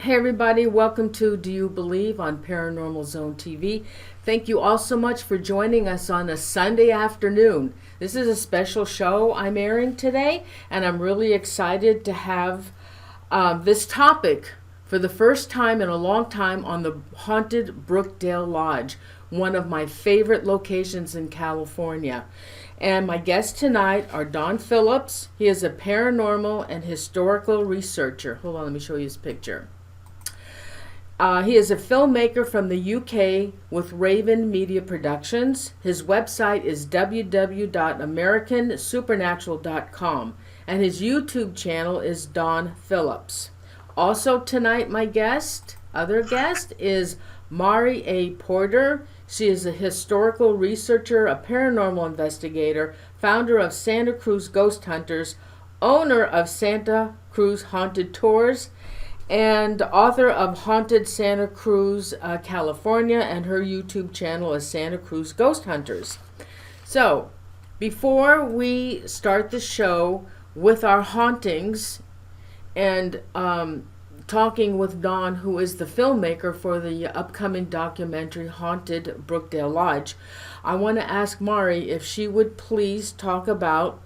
Hey everybody, welcome to Do You Believe on Paranormal Zone TV. Thank you all so much for joining us on a Sunday afternoon. This is a special show I'm airing today, and I'm really excited to have this topic for the first time in a long time on the haunted Brookdale Lodge, one of my favorite locations in California. And my guests tonight are Don Phillips. He is a paranormal and historical researcher. Hold on, let me show you his picture. He is a filmmaker from the UK with Raven Media Productions. His website is www.americansupernatural.com, and his YouTube channel is Don Phillips. Also tonight, my other guest is Mari A. Porter. She is a historical researcher, a paranormal investigator, founder of Santa Cruz Ghost Hunters, owner of Santa Cruz Haunted Tours, and author of Haunted Santa Cruz, California, and her YouTube channel is Santa Cruz Ghost Hunters. So, before we start the show with our hauntings and talking with Dawn, who is the filmmaker for the upcoming documentary Haunted Brookdale Lodge, I want to ask Mari if she would please talk about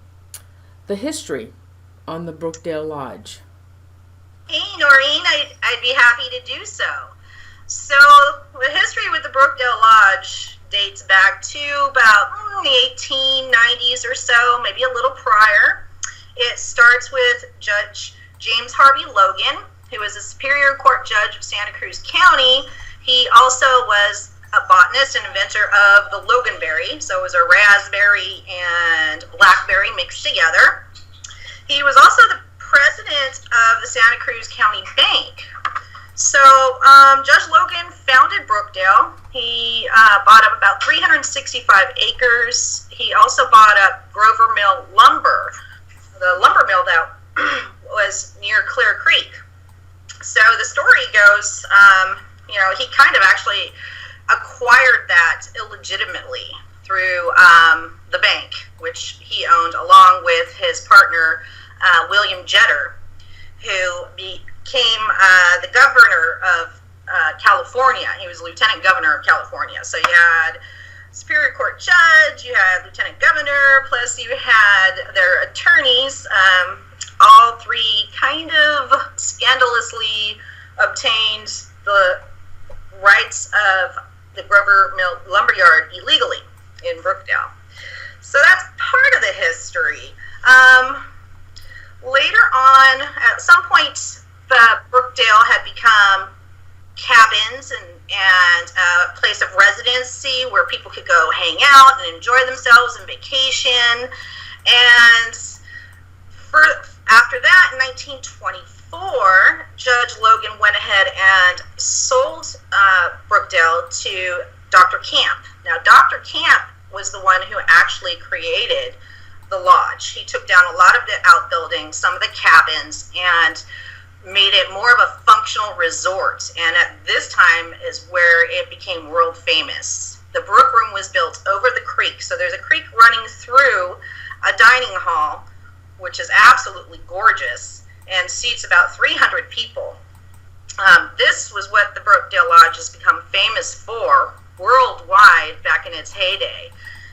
the history on the Brookdale Lodge. Hey Noreen, I'd be happy to do so. So the history with the Brookdale Lodge dates back to about the 1890s or so, maybe a little prior. It starts with Judge James Harvey Logan, who was a Superior Court judge of Santa Cruz County. He also was a botanist and inventor of the Loganberry, so it was a raspberry and blackberry mixed together. He was also the president of the Santa Cruz County Bank. So Judge Logan founded Brookdale. He bought up about 365 acres. He also bought up Grover Mill Lumber, the lumber mill that was near Clear Creek. So the story goes, he kind of actually acquired that illegitimately through the bank, which he owned along with his partner, William Jetter, who became the governor of California. He was lieutenant governor of California. So you had Superior Court judge, you had lieutenant governor, plus you had their attorneys. All three kind of scandalously obtained the rights of the Grover Mill Lumberyard illegally in Brookdale. So that's part of the history. Later on, at some point, Brookdale had become cabins and a place of residency where people could go hang out and enjoy themselves and vacation. And after that, in 1924, Judge Logan went ahead and sold Brookdale to Dr. Camp. Now, Dr. Camp was the one who actually created the lodge. He took down a lot of the outbuildings, some of the cabins, and made it more of a functional resort. And at this time is where it became world famous. The Brook Room was built over the creek. So there's a creek running through a dining hall, which is absolutely gorgeous and seats about 300 people. This was what the Brookdale Lodge has become famous for worldwide back in its heyday.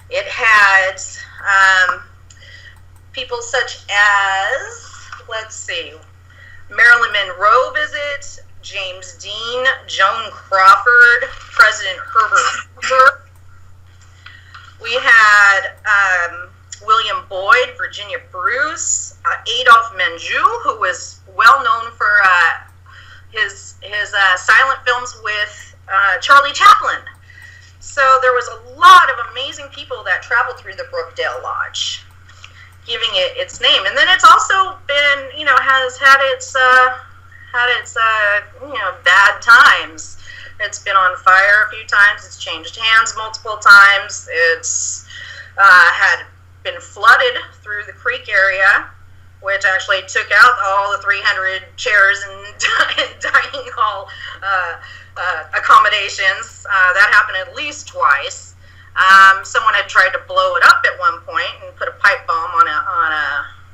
It had people such as, Marilyn Monroe visit, James Dean, Joan Crawford, President Herbert Hoover. We had William Boyd, Virginia Bruce, Adolphe Menjou, who was well known for his silent films with Charlie Chaplin. So there was a lot of amazing people that traveled through the Brookdale Lodge, giving it its name. And then it's also been, has had its bad times. It's been on fire a few times. It's changed hands multiple times. It's had been flooded through the creek area, which actually took out all the 300 chairs and dining hall accommodations. That happened at least twice. Someone had tried to blow it up at one point and put a pipe bomb on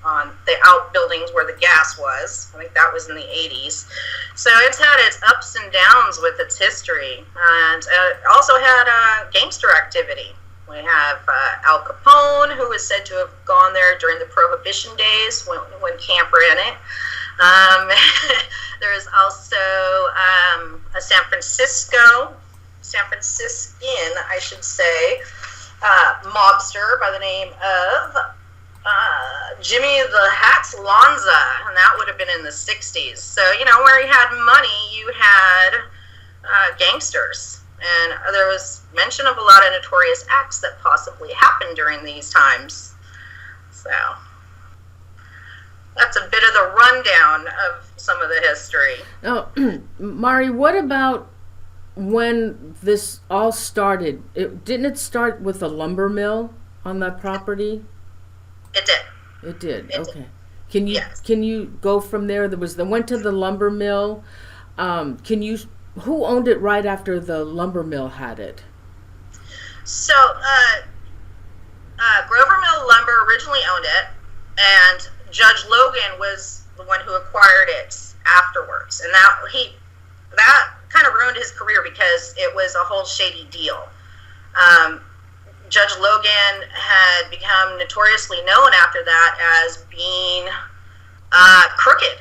on the outbuildings where the gas was. I think that was in the 80s. So it's had its ups and downs with its history, and it also had gangster activity. We have Al Capone, who is said to have gone there during the Prohibition days when Camp ran it. There's also a San Franciscan, I should say, mobster by the name of Jimmy the Hat Lanza, and that would have been in the 60s. So, where you had money, you had gangsters. And there was mention of a lot of notorious acts that possibly happened during these times. So that's a bit of the rundown of some of the history. Oh, Mari, what about when this all started? Didn't it start with a lumber mill on that property? It did. It did. It Okay. did. Yes. Can you go from there? Went to the lumber mill. Who owned it right after the lumber mill had it? So, Grover Mill Lumber originally owned it, and Judge Logan was the one who acquired it afterwards. And that kind of ruined his career because it was a whole shady deal. Judge Logan had become notoriously known after that as being crooked,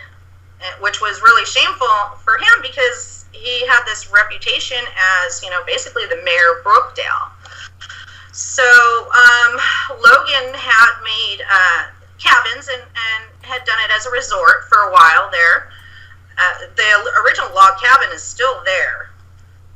which was really shameful for him because he had this reputation as, basically the mayor of Brookdale. So Logan had made cabins and had done it as a resort for a while there. The original log cabin is still there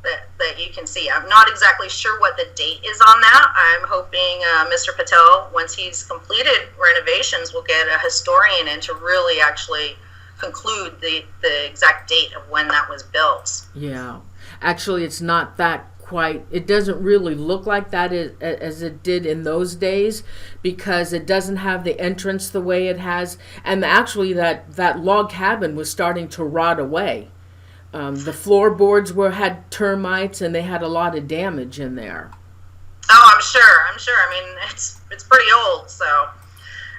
that you can see. I'm not exactly sure what the date is on that. I'm hoping Mr. Patel, once he's completed renovations, will get a historian in to really actually conclude the exact date of when that was built. Yeah. Actually, it's not that quite, it doesn't really look like that as it did in those days, because it doesn't have the entrance the way it has. And actually that log cabin was starting to rot away. The floorboards had termites, and they had a lot of damage in there. Oh, I'm sure. I mean, it's pretty old, so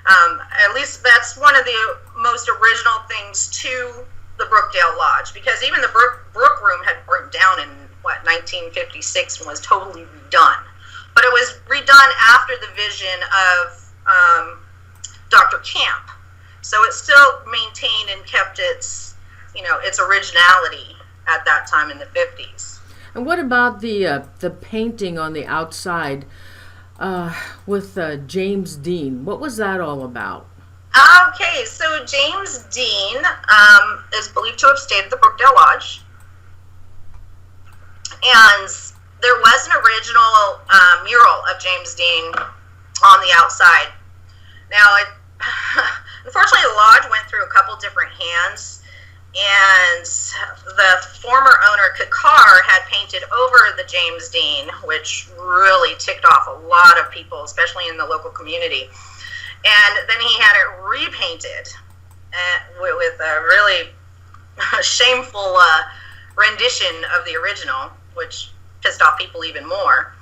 at least that's one of the most original things to the Brookdale Lodge, because even the Brook Room had burnt down in 1956 and was totally redone. But it was redone after the vision of Dr. Camp, so it still maintained and kept its originality at that time in the 50s. And what about the painting on the outside with James Dean? What was that all about? Okay, so James Dean is believed to have stayed at the Brookdale Lodge, and there was an original mural of James Dean on the outside. Now, unfortunately, the lodge went through a couple different hands, and the former owner, Kakar, had painted over the James Dean, which really ticked off a lot of people, especially in the local community. And then he had it repainted with a really shameful rendition of the original, which pissed off people even more.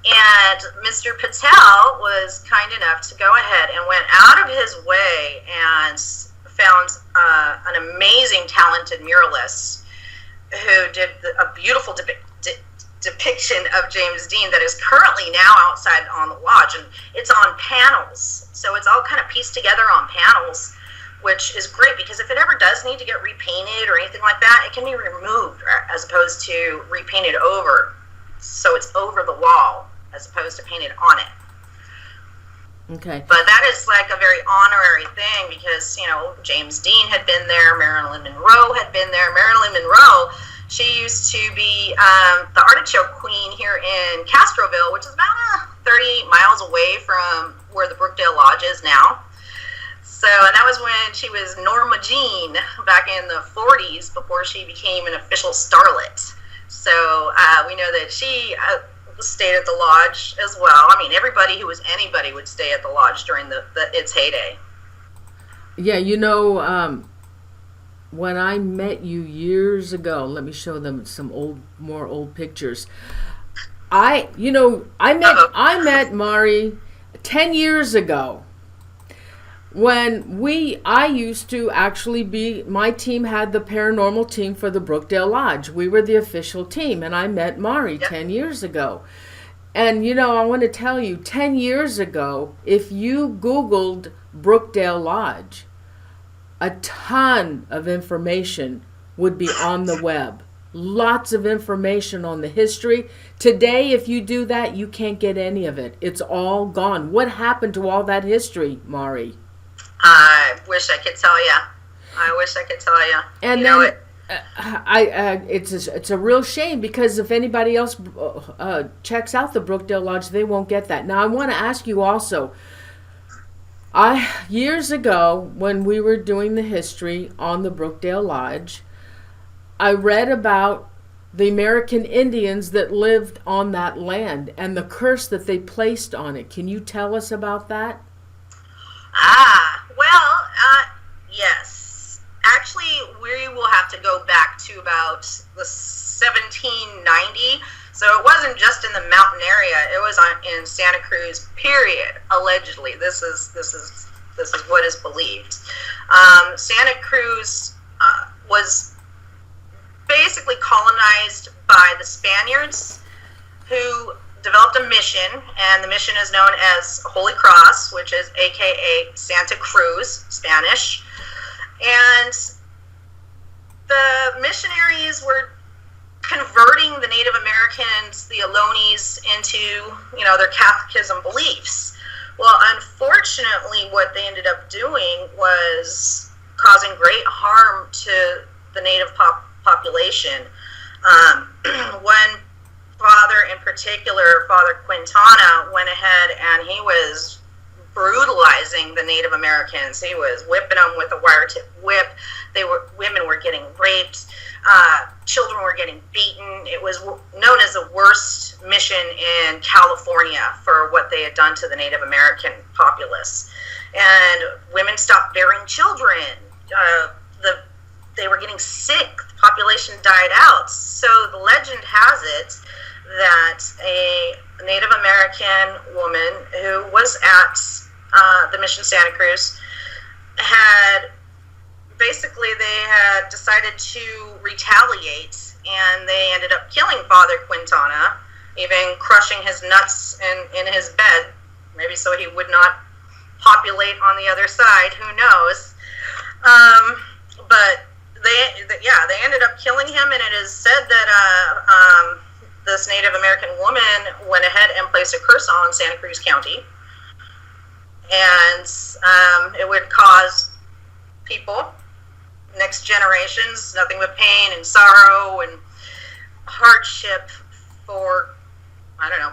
And Mr. Patel was kind enough to go ahead and went out of his way and found an amazing, talented muralist who did a beautiful depiction of James Dean that is currently now outside on the lodge, and it's on panels, so it's all kind of pieced together on panels, which is great because if it ever does need to get repainted or anything like that, it can be removed as opposed to repainted over, so it's over the wall as opposed to painted on it. Okay. But that is like a very honorary thing because, James Dean had been there, Marilyn Monroe had been there. Marilyn Monroe, she used to be the artichoke queen here in Castroville, which is about 30 miles away from where the Brookdale Lodge is now. So, and that was when she was Norma Jean back in the 40s before she became an official starlet. So we know that she stayed at the lodge as well. I mean, everybody who was anybody would stay at the lodge during its heyday. Yeah, when I met you years ago, let me show them some more old pictures. I met Mari 10 years ago. I used to actually my team had the paranormal team for the Brookdale Lodge. We were the official team, and I met Mari 10 years ago. And, I want to tell you, 10 years ago, if you Googled Brookdale Lodge, a ton of information would be on the web. Lots of information on the history. Today, if you do that, you can't get any of it. It's all gone. What happened to all that history, Mari? I wish I could tell you. And then it's a real shame, because if anybody else checks out the Brookdale Lodge, they won't get that. Now, I want to ask you also, years ago, when we were doing the history on the Brookdale Lodge, I read about the American Indians that lived on that land and the curse that they placed on it. Can you tell us about that? Yes. Actually, we will have to go back to about the 1790. So it wasn't just in the mountain area; it was in Santa Cruz. Period. Allegedly, this is what is believed. Santa Cruz was basically colonized by the Spaniards, who developed a mission, and the mission is known as Holy Cross, which is aka Santa Cruz, Spanish. And the missionaries were converting the Native Americans, the Ohlone, into, their Catholicism beliefs. Well, unfortunately, what they ended up doing was causing great harm to the Native population. One father in particular, Father Quintana, went ahead and he was brutalizing the Native Americans. He was whipping them with a wire tip whip. Women were getting raped. Children were getting beaten. It was known as the worst mission in California for what they had done to the Native American populace. And women stopped bearing children. They were getting sick. The population died out. So the legend has it that a Native American woman who was at the Mission Santa Cruz they had decided to retaliate, and they ended up killing Father Quintana, even crushing his nuts in his bed, maybe so he would not populate on the other side, who knows. But they ended up killing him, and it is said that this Native American woman went ahead and placed a curse on Santa Cruz County, and it would cause people, next generations, nothing but pain and sorrow and hardship for,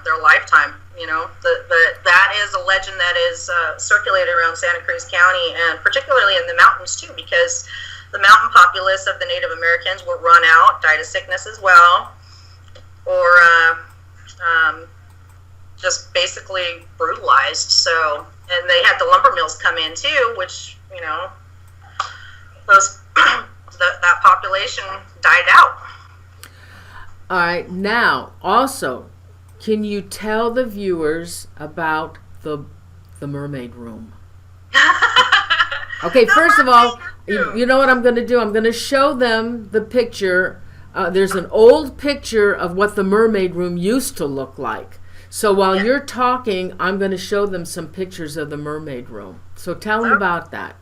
their lifetime. That is a legend that is circulated around Santa Cruz County, and particularly in the mountains too, because the mountain populace of the Native Americans were run out, died of sickness as well, or just basically brutalized. So, and they had the lumber mills come in too, which, that population died out. All right. Now, also, can you tell the viewers about the mermaid room? Okay, first of all, you know what I'm going to do? I'm going to show them the picture. There's an old picture of what the mermaid room used to look like. So while you're talking, I'm going to show them some pictures of the mermaid room. So tell them about that.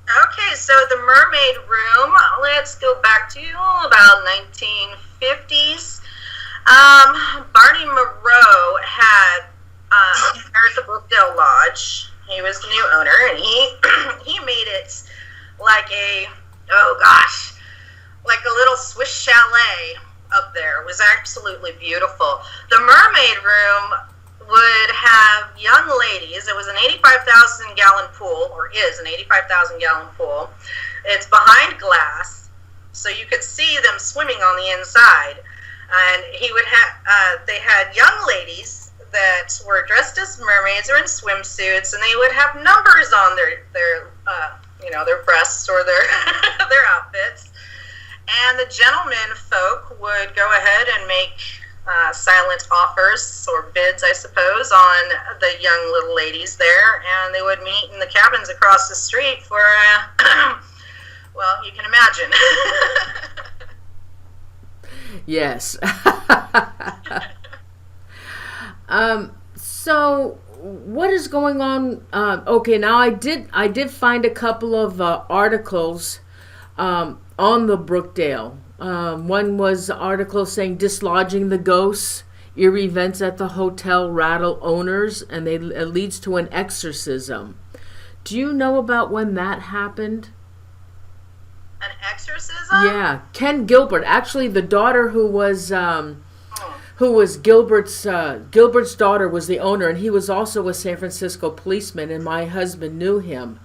Okay, so the mermaid room, let's go back to about 1950s. Barney Moreau had hired the Brookdale Lodge. He was the new owner, and he made it like like a little Swiss chalet up there. It was absolutely beautiful. The mermaid room would have young ladies. It was an 85,000 gallon pool, or is an 85,000 gallon pool. It's behind glass, so you could see them swimming on the inside. And he would have, they had young ladies that were dressed as mermaids or in swimsuits, and they would have numbers on their breasts or their their outfits. And the gentlemen folk would go ahead and make silent offers or bids, I suppose, on the young little ladies there, and they would meet in the cabins across the street for, well, you can imagine. Yes. So what is going on? Okay, now I did find a couple of articles on the Brookdale. One was an article saying dislodging the ghosts, eerie events at the hotel rattle owners, and it leads to an exorcism. Do you know about when that happened? An exorcism? Yeah, Ken Gilbert, actually the daughter who was Gilbert's daughter was the owner, and he was also a San Francisco policeman, and my husband knew him.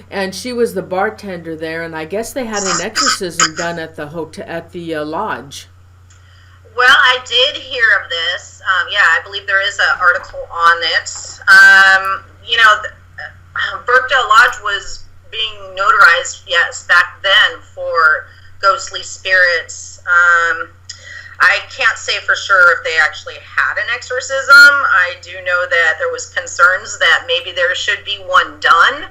And she was the bartender there, and I guess they had an exorcism done at the hotel, at the lodge. Well, I did hear of this. Yeah, I believe there is an article on it. Brookdale Lodge was being notarized, yes, back then for ghostly spirits. I can't say for sure if they actually had an exorcism. I do know that there was concerns that maybe there should be one done.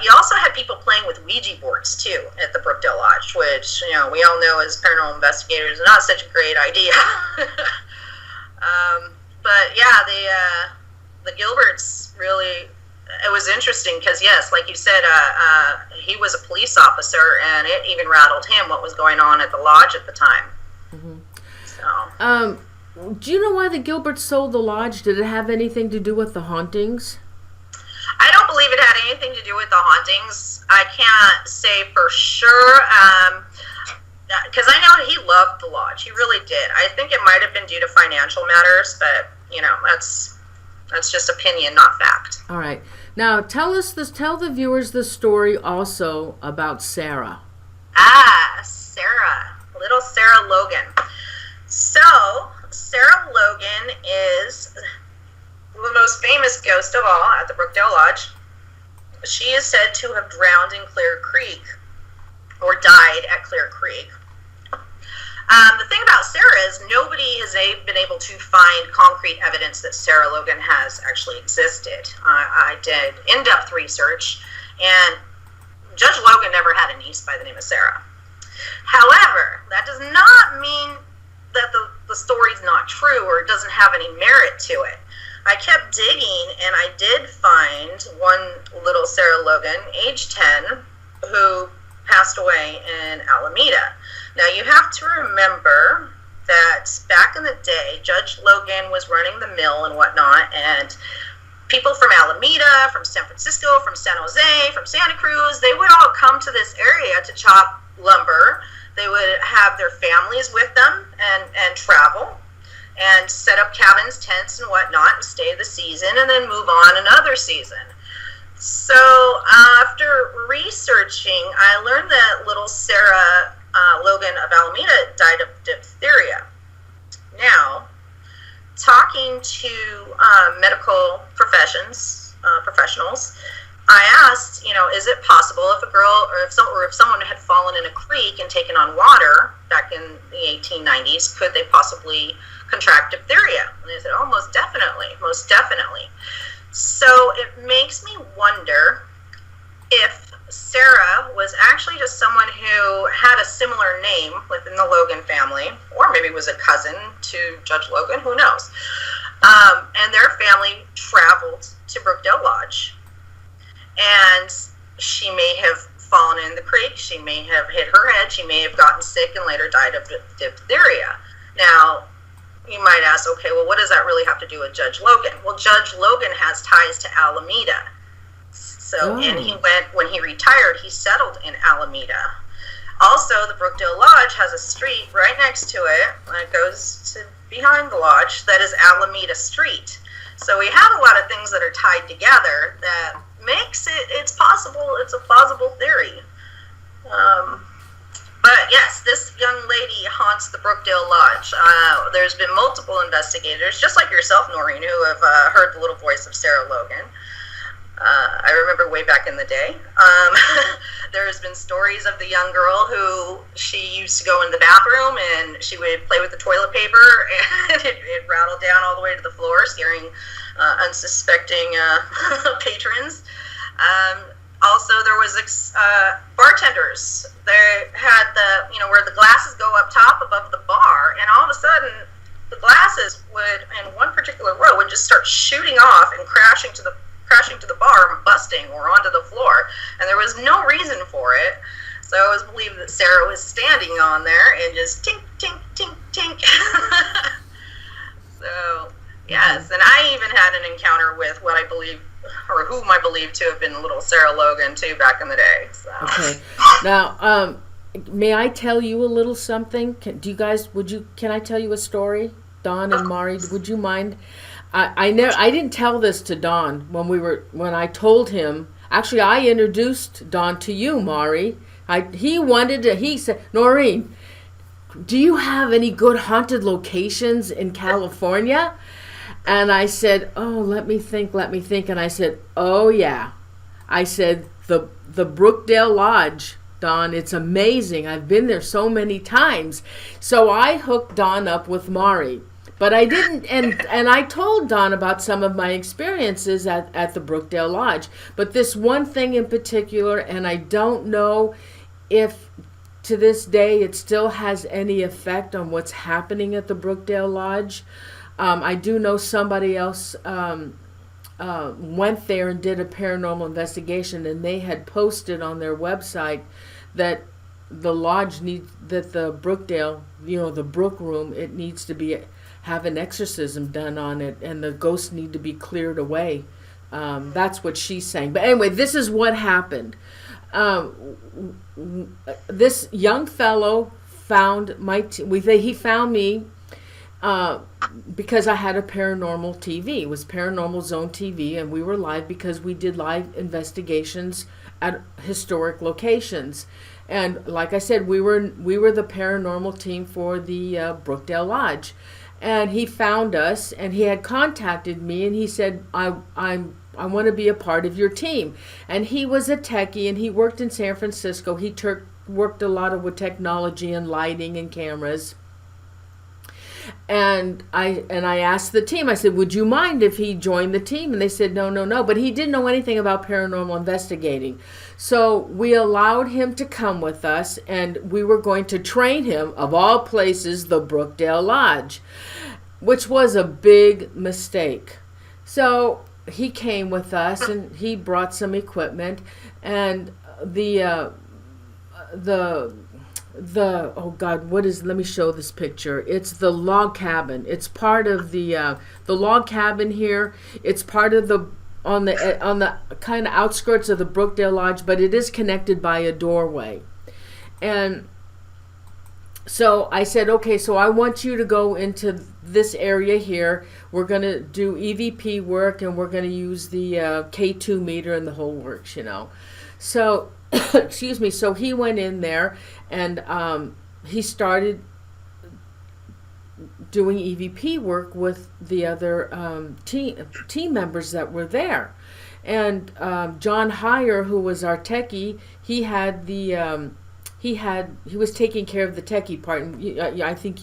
You also had people playing with Ouija boards, too, at the Brookdale Lodge, which, we all know as paranormal investigators is not such a great idea. But, yeah, the Gilberts really, it was interesting because, yes, like you said, he was a police officer, and it even rattled him what was going on at the lodge at the time. Mm-hmm. So. Do you know why the Gilberts sold the lodge? Did it have anything to do with the hauntings? I don't believe it had anything to do with the hauntings. I can't say for sure, because I know he loved the lodge. He really did. I think it might have been due to financial matters, but that's just opinion, not fact. All right. Now tell the viewers the story also about Sarah. Sarah, little Sarah Logan. So Sarah Logan is the most famous ghost of all at the Brookdale Lodge. She is said to have drowned in Clear Creek, or died at Clear Creek. The thing about Sarah is nobody has been able to find concrete evidence that Sarah Logan has actually existed. I did in-depth research, and Judge Logan never had a niece by the name of Sarah. However, that does not mean that the story's not true or doesn't have any merit to it. I kept digging, and I did find one little Sarah Logan, age 10, who passed away in Alameda. Now, you have to remember that back in the day, Judge Logan was running the mill and whatnot, and people from Alameda, from San Francisco, from San Jose, from Santa Cruz, they would all come to this area to chop lumber. They would have their families with them and travel and set up cabins, tents, and whatnot, and stay the season, and then move on another season. So after researching, I learned that little Sarah Logan of Alameda died of diphtheria. Now, talking to medical professionals, I asked, is it possible if a girl or if someone had fallen in a creek and taken on water back in the 1890s, could they possibly contract diphtheria? And they said, oh, most definitely. So it makes me wonder if Sarah was actually just someone who had a similar name within the Logan family, or maybe was a cousin to Judge Logan, who knows? And their family traveled to Brookdale Lodge, and she may have fallen in the creek, she may have hit her head, she may have gotten sick and later died of diphtheria. Now, you might ask, okay, well, what does that really have to do with Judge Logan? Well, Judge Logan has ties to Alameda. So, and when he retired, he settled in Alameda. Also, the Brookdale Lodge has a street right next to it that goes to behind the lodge that is Alameda Street. So we have a lot of things that are tied together that makes it's a plausible theory. But yes, this young lady haunts the Brookdale Lodge. There's been multiple investigators, just like yourself, Noreen, who have heard the little voice of Sarah Logan. I remember way back in the day, there's been stories of the young girl who she used to go in the bathroom and she would play with the toilet paper and it rattled down all the way to the floor, scaring unsuspecting patrons. Also, there was bartenders. They had where the glasses go up top above the bar, and all of a sudden, the glasses would, in one particular row, would just start shooting off and crashing to the bar and busting or onto the floor, and there was no reason for it. So it was believed that Sarah was standing on there and just tink, tink, tink, tink. So, yes, and I even had an encounter with what I believe, or whom I believe to have been little Sarah Logan, too, back in the day. So. Okay. Now, may I tell you a little something? Can I tell you a story? Dawn and Mari, would you mind? I didn't tell this to Don when I told him. Actually, I introduced Don to you, Mari. He said, Noreen, do you have any good haunted locations in California? And I said, oh, let me think. And I said, oh yeah. I said, the Brookdale Lodge, Don, it's amazing. I've been there so many times. So I hooked Don up with Mari. But I didn't, and I told Don about some of my experiences at the Brookdale Lodge. But this one thing in particular, and I don't know if to this day it still has any effect on what's happening at the Brookdale Lodge. I do know somebody else went there and did a paranormal investigation, and they had posted on their website that the lodge the Brookdale, the Brook Room, it needs to have an exorcism done on it, and the ghosts need to be cleared away. That's what she's saying. But anyway, this is what happened. This young fellow found he found me because I had a paranormal TV. It was ParanormalZoneTV, and we were live because we did live investigations at historic locations. And like I said, we were the paranormal team for the Brookdale Lodge. And he found us, and he had contacted me, and he said, I want to be a part of your team. And he was a techie, and he worked in San Francisco. He worked a lot with technology and lighting and cameras. And I asked the team, I said, would you mind if he joined the team? And they said, no. But he didn't know anything about paranormal investigating. So we allowed him to come with us, and we were going to train him, of all places, the Brookdale Lodge, which was a big mistake. So he came with us, and he brought some equipment, and let me show this picture. It's the log cabin. It's part of the log cabin here. It's part of on the kind of outskirts of the Brookdale Lodge, but it is connected by a doorway. And so I said, okay, so I want you to go into this area here. We're going to do EVP work, and we're going to use the K2 meter and the whole works, So, excuse me, so he went in there, and he started doing EVP work with the other team members that were there. And John Heyer, who was our techie, he was taking care of the techie part, and I think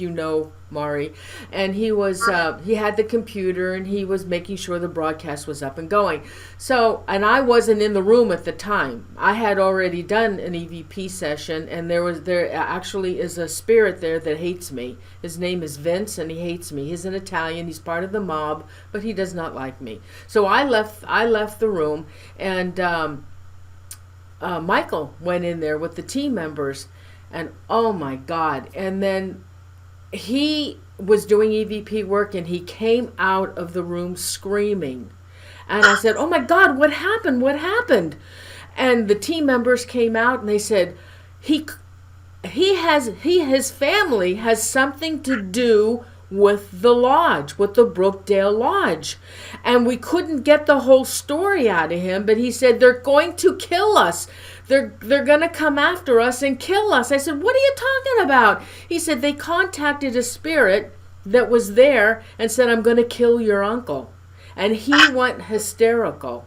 Mari, and he had the computer, and he was making sure the broadcast was up and going. So, and I wasn't in the room at the time. I had already done an EVP session, and there actually is a spirit there that hates me. His name is Vince, and he hates me. He's an Italian. He's part of the mob, but he does not like me. So I left the room, and Michael went in there with the team members, and oh my God. And then he was doing EVP work, and he came out of the room screaming. And I said, oh my God, what happened? And the team members came out, and they said, his family has something to do with the lodge, with the Brookdale Lodge. And we couldn't get the whole story out of him, but he said, they're going to kill us. They're going to come after us and kill us. I said, what are you talking about? He said, they contacted a spirit that was there and said, I'm going to kill your uncle. And he went hysterical.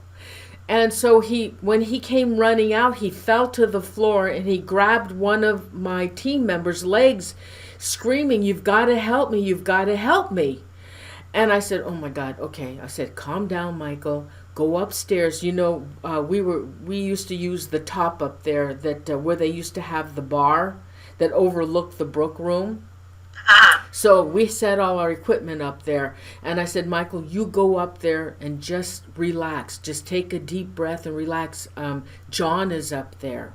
And so when he came running out, he fell to the floor and he grabbed one of my team members' legs, screaming, "You've got to help me, you've got to help me." And I said, "Oh my God, okay." I said, "Calm down, Michael. Go upstairs." We used to use the top up there that where they used to have the bar that overlooked the Brook Room. So we set all our equipment up there. And I said, "Michael, you go up there and just relax. Just take a deep breath and relax. John is up there."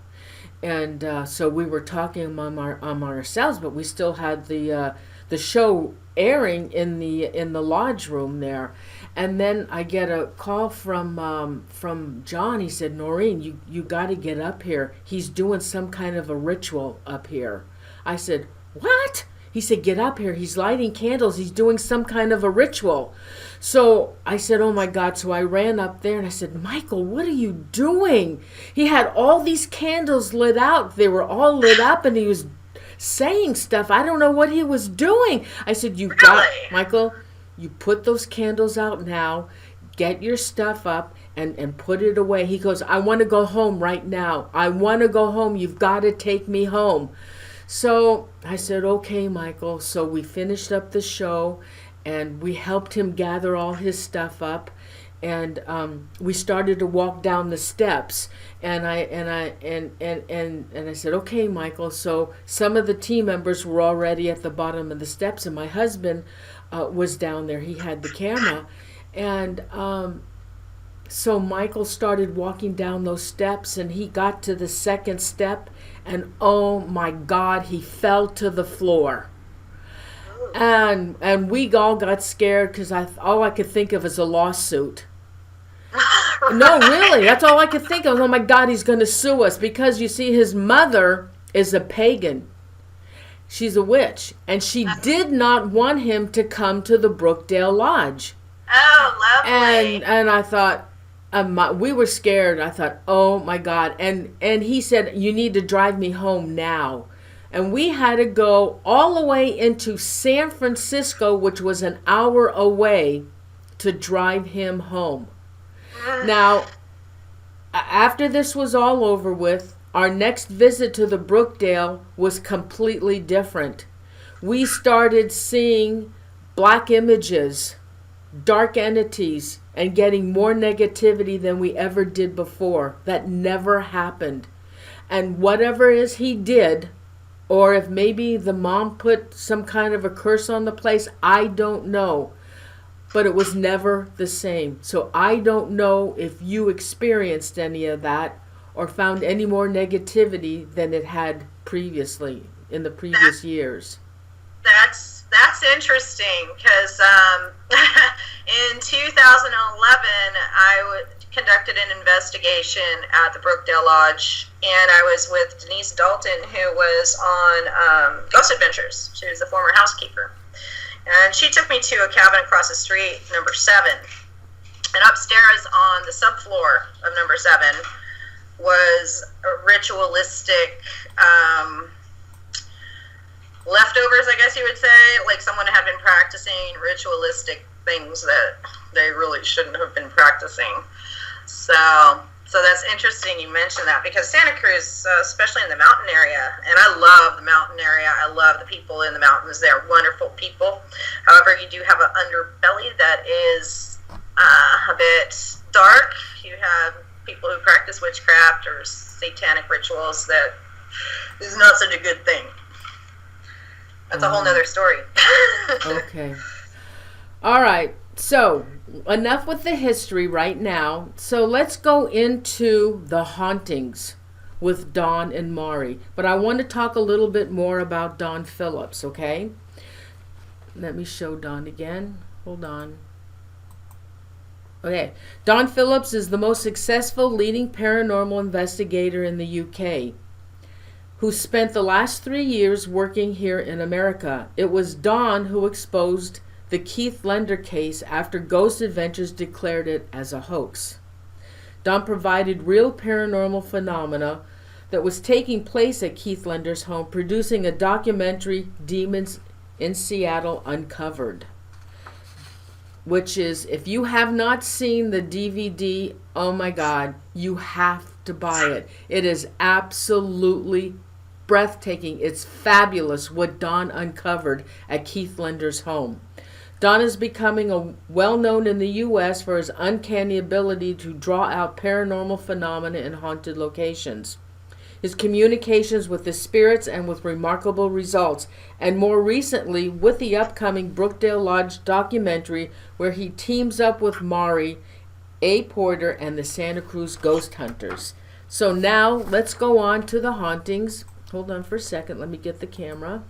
And so we were talking among ourselves, but we still had the show airing in the lodge room there. And then I get a call from John. He said, "Noreen, you got to get up here. He's doing some kind of a ritual up here." I said, "What?" He said, "Get up here. He's lighting candles. He's doing some kind of a ritual." So I said, "Oh my God." So I ran up there and I said, "Michael, what are you doing?" He had all these candles lit out. They were all lit up and he was saying stuff. I don't know what he was doing. I said, Michael, you put those candles out now. Get your stuff up and put it away." He goes, "I want to go home right now. I want to go home. You've got to take me home." So I said, "Okay, Michael." So we finished up the show and we helped him gather all his stuff up, and we started to walk down the steps. And I said, "Okay, Michael." So some of the team members were already at the bottom of the steps, and my husband was down there. He had the camera, and so Michael started walking down those steps, and he got to the second step, and oh my God, he fell to the floor. And we all got scared because all I could think of is a lawsuit. No, really, that's all I could think of. Oh my God, he's going to sue us, because you see, his mother is a pagan. She's a witch, and she did not want him to come to the Brookdale Lodge. Oh, lovely. And I thought, we were scared. I thought, oh my God. And he said, "You need to drive me home now." And we had to go all the way into San Francisco, which was an hour away, to drive him home. Now, after this was all over with, our next visit to the Brookdale was completely different. We started seeing black images, dark entities, and getting more negativity than we ever did before. That never happened. And whatever it is he did, or if maybe the mom put some kind of a curse on the place, I don't know. But it was never the same. So I don't know if you experienced any of that or found any more negativity than it had previously in the previous years. That's interesting, because in 2011 I conducted an investigation at the Brookdale Lodge, and I was with Denise Dalton, who was on Ghost Adventures. She was the former housekeeper. And she took me to a cabin across the street, number 7. And upstairs on the subfloor of number 7 was a ritualistic leftovers, I guess you would say. Like someone had been practicing ritualistic things that they really shouldn't have been practicing. So that's interesting you mentioned that, because Santa Cruz, especially in the mountain area, and I love the mountain area. I love the people in the mountains. They're wonderful people. However, you do have an underbelly that is a bit dark. You have people who practice witchcraft or satanic rituals. That is not such a good thing. That's a whole nother story. Okay. All right. So, enough with the history right now. So, let's go into the hauntings with Don and Mari. But I want to talk a little bit more about Don Phillips, okay? Let me show Don again. Hold on. Okay. Don Phillips is the most successful leading paranormal investigator in the UK, who spent the last 3 years working here in America. It was Don who exposed the Keith Lender case after Ghost Adventures declared it as a hoax. Don provided real paranormal phenomena that was taking place at Keith Lender's home, producing a documentary, Demons in Seattle Uncovered. which is, if you have not seen the DVD, oh my God, you have to buy it. It is absolutely breathtaking. It's fabulous what Don uncovered at Keith Linder's home. Don is becoming well-known in the U.S. for his uncanny ability to draw out paranormal phenomena in haunted locations. His communications with the spirits and with remarkable results, and more recently with the upcoming Brookdale Lodge documentary where he teams up with Maury A. Porter and the Santa Cruz Ghost Hunters. So now let's go on to the hauntings. Hold on for a second, let me get the camera.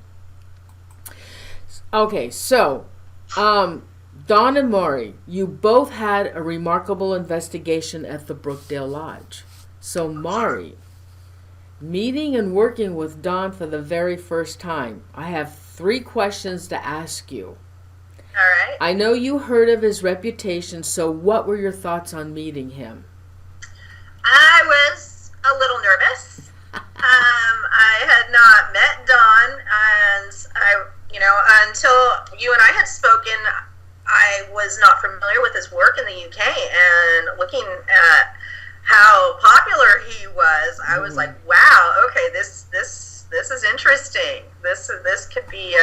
Okay, so Don and Maury, you both had a remarkable investigation at the Brookdale Lodge. So Maury, meeting and working with Don for the very first time, I have 3 questions to ask you. All right. I know you heard of his reputation, so what were your thoughts on meeting him? I was a little nervous. I had not met Don, and until you and I had spoken, I was not familiar with his work in the UK, and looking at how popular he was, I was like, wow, okay, this is interesting. This could be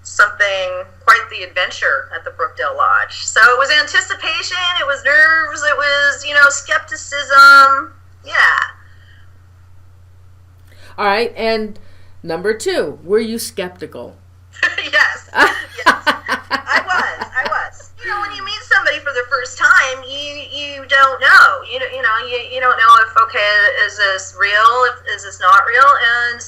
something quite the adventure at the Brookdale Lodge. So it was anticipation, it was nerves, it was, skepticism. Yeah. All right, and number 2, were you skeptical? Yes. I was. When you meet somebody for the first time, you don't know. You don't know if, okay, is this real? Is this not real? And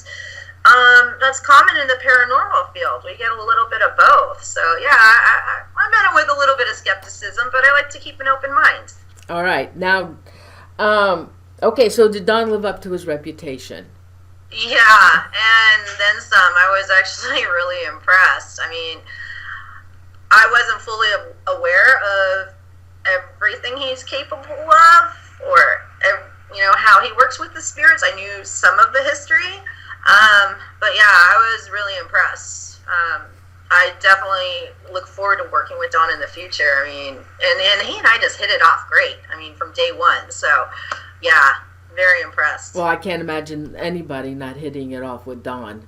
that's common in the paranormal field. We get a little bit of both. So yeah, I met it with a little bit of skepticism, but I like to keep an open mind. All right, now, okay, so did Don live up to his reputation? Yeah, and then some. I was actually really impressed. I mean, I wasn't fully aware of everything he's capable of, or how he works with the spirits. I knew some of the history, but yeah, I was really impressed. I definitely look forward to working with Don in the future. I mean, and he and I just hit it off great. I mean, from day one. So, yeah, very impressed. Well, I can't imagine anybody not hitting it off with Don.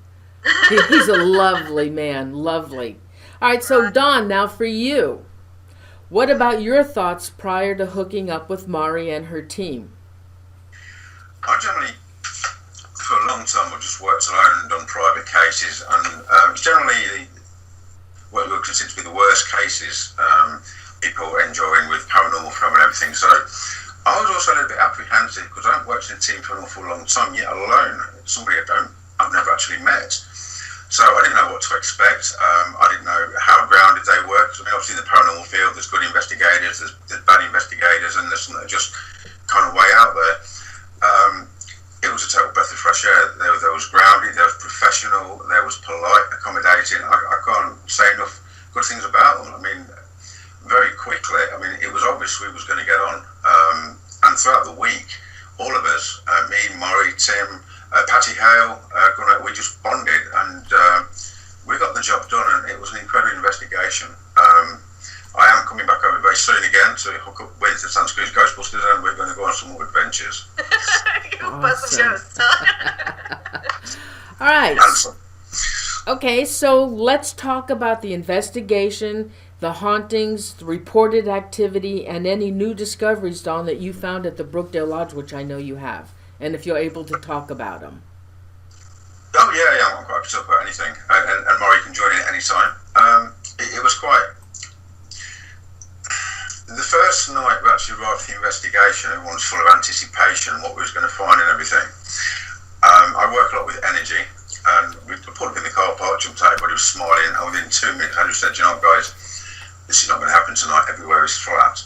He's a lovely man, lovely. All right, so Don, now for you. What about your thoughts prior to hooking up with Maury and her team? I generally, for a long time, I've just worked alone and done private cases, and generally what we would consider to be the worst cases, people enjoying with paranormal phenomena and everything. So I was also a little bit apprehensive because I haven't worked in a team for an awful long time, yet alone, somebody I've never actually met. So I didn't know what to expect. I didn't know how grounded they were. Because, obviously in the paranormal field, there's good investigators, there's bad investigators, and there's some that are just kind of way out there. It was a total breath of fresh air. There was grounded, there was professional, there was polite, accommodating. I can't say enough good things about them. I mean, very quickly, it was obvious we was going to get on. And throughout the week, all of us, me, Maury, Tim, Patty Hale, we just bonded, and we got the job done, and it was an incredible investigation. I am coming back over very soon again to hook up with the Santa Cruz Ghostbusters, and we're going to go on some more adventures. Awesome. All right. Okay, so let's talk about the investigation, the hauntings, the reported activity, and any new discoveries, Don, that you found at the Brookdale Lodge, which I know you have, and if you're able to talk about them. Oh, yeah, I'm quite happy to talk about anything, and Maury can join in at any time. It was quite... The first night we actually arrived for the investigation, everyone was full of anticipation, what we was going to find and everything. I work a lot with energy, and we pulled up in the car park, jumped out, everybody was smiling, and within 2 minutes I just said, guys, this is not going to happen tonight, everywhere is flat.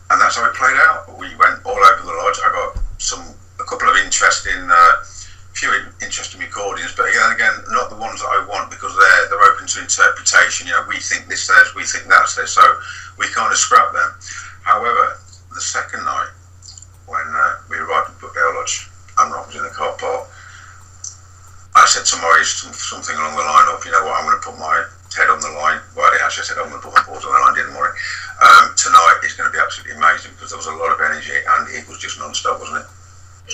And that's how it played out. We went all over the lodge. I got a couple of few interesting recordings, but again, not the ones that I want, because they're open to interpretation. We think this says, we think that says, so we kind of scrap them. However, the second night, when we arrived at Brookdale Lodge, and I was in the car park, I said to Maury something along the line of, I'm going to put my head on the line. Well, I didn't actually said I'm going to put my balls on the line, didn't Maury? it was just non-stop, wasn't it?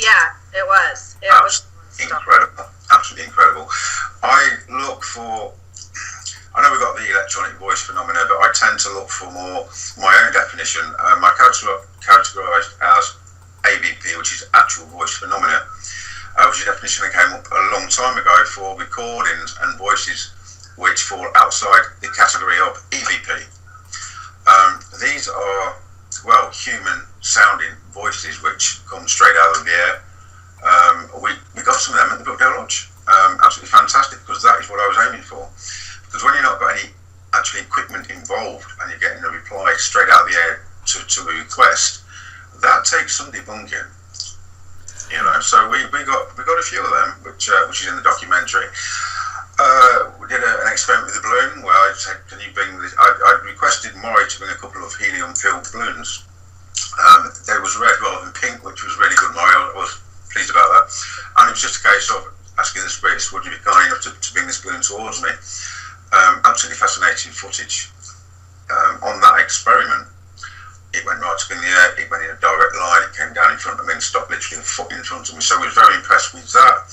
Yeah, it was. It was incredible. Absolutely incredible. I look for, I know we've got the electronic voice phenomena, but I tend to look for more my own definition. My categorised as AVP, which is actual voice phenomena, which is a definition that came up a long time ago for recordings and voices which fall outside the category of EVP. These are, well, human sounding voices which come straight out of the air. We got some of them at the Brookdale Lodge. Absolutely fantastic, because that is what I was aiming for. Because when you're not got any actual equipment involved and you're getting a reply straight out of the air to a request, that takes some debunking. You know, so we got a few of them, which is in the documentary. We did an experiment with a balloon where I said, "Can you bring this?" I requested Maury to bring a couple of helium-filled balloons. They was red rather than pink, which was really good. Maury, I was pleased about that. And it was just a case of asking the spirits, "Would you be kind enough to bring this balloon towards me?" Absolutely fascinating footage. On that experiment, it went right up in the air. It went in a direct line. It came down in front of me and stopped literally a foot in front of me. So I was very impressed with that.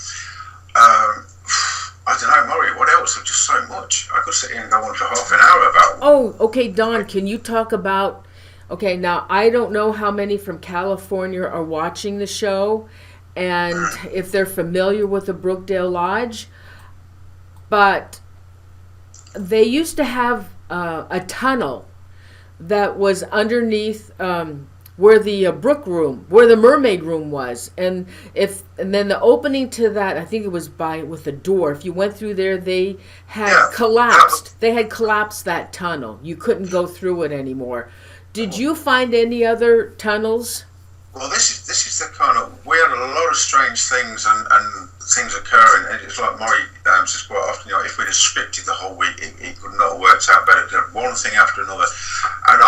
I don't know, Maury, what else? Just so much. I could sit here and go on for half an hour about... Oh, okay, Don, can you talk about... Okay, now, I don't know how many from California are watching the show and if they're familiar with the Brookdale Lodge, but they used to have a tunnel that was underneath where the Brook Room, where the mermaid room was, and then the opening to that, I think it was with a door. If you went through there, they had collapsed. They had collapsed that tunnel. You couldn't go through it anymore. Did you find any other tunnels? Well, this is the kind of, we had a lot of strange things and things occurring, and it's like Maury says quite often, you know, if we'd have scripted the whole week, it could not have worked out better. One thing after another, and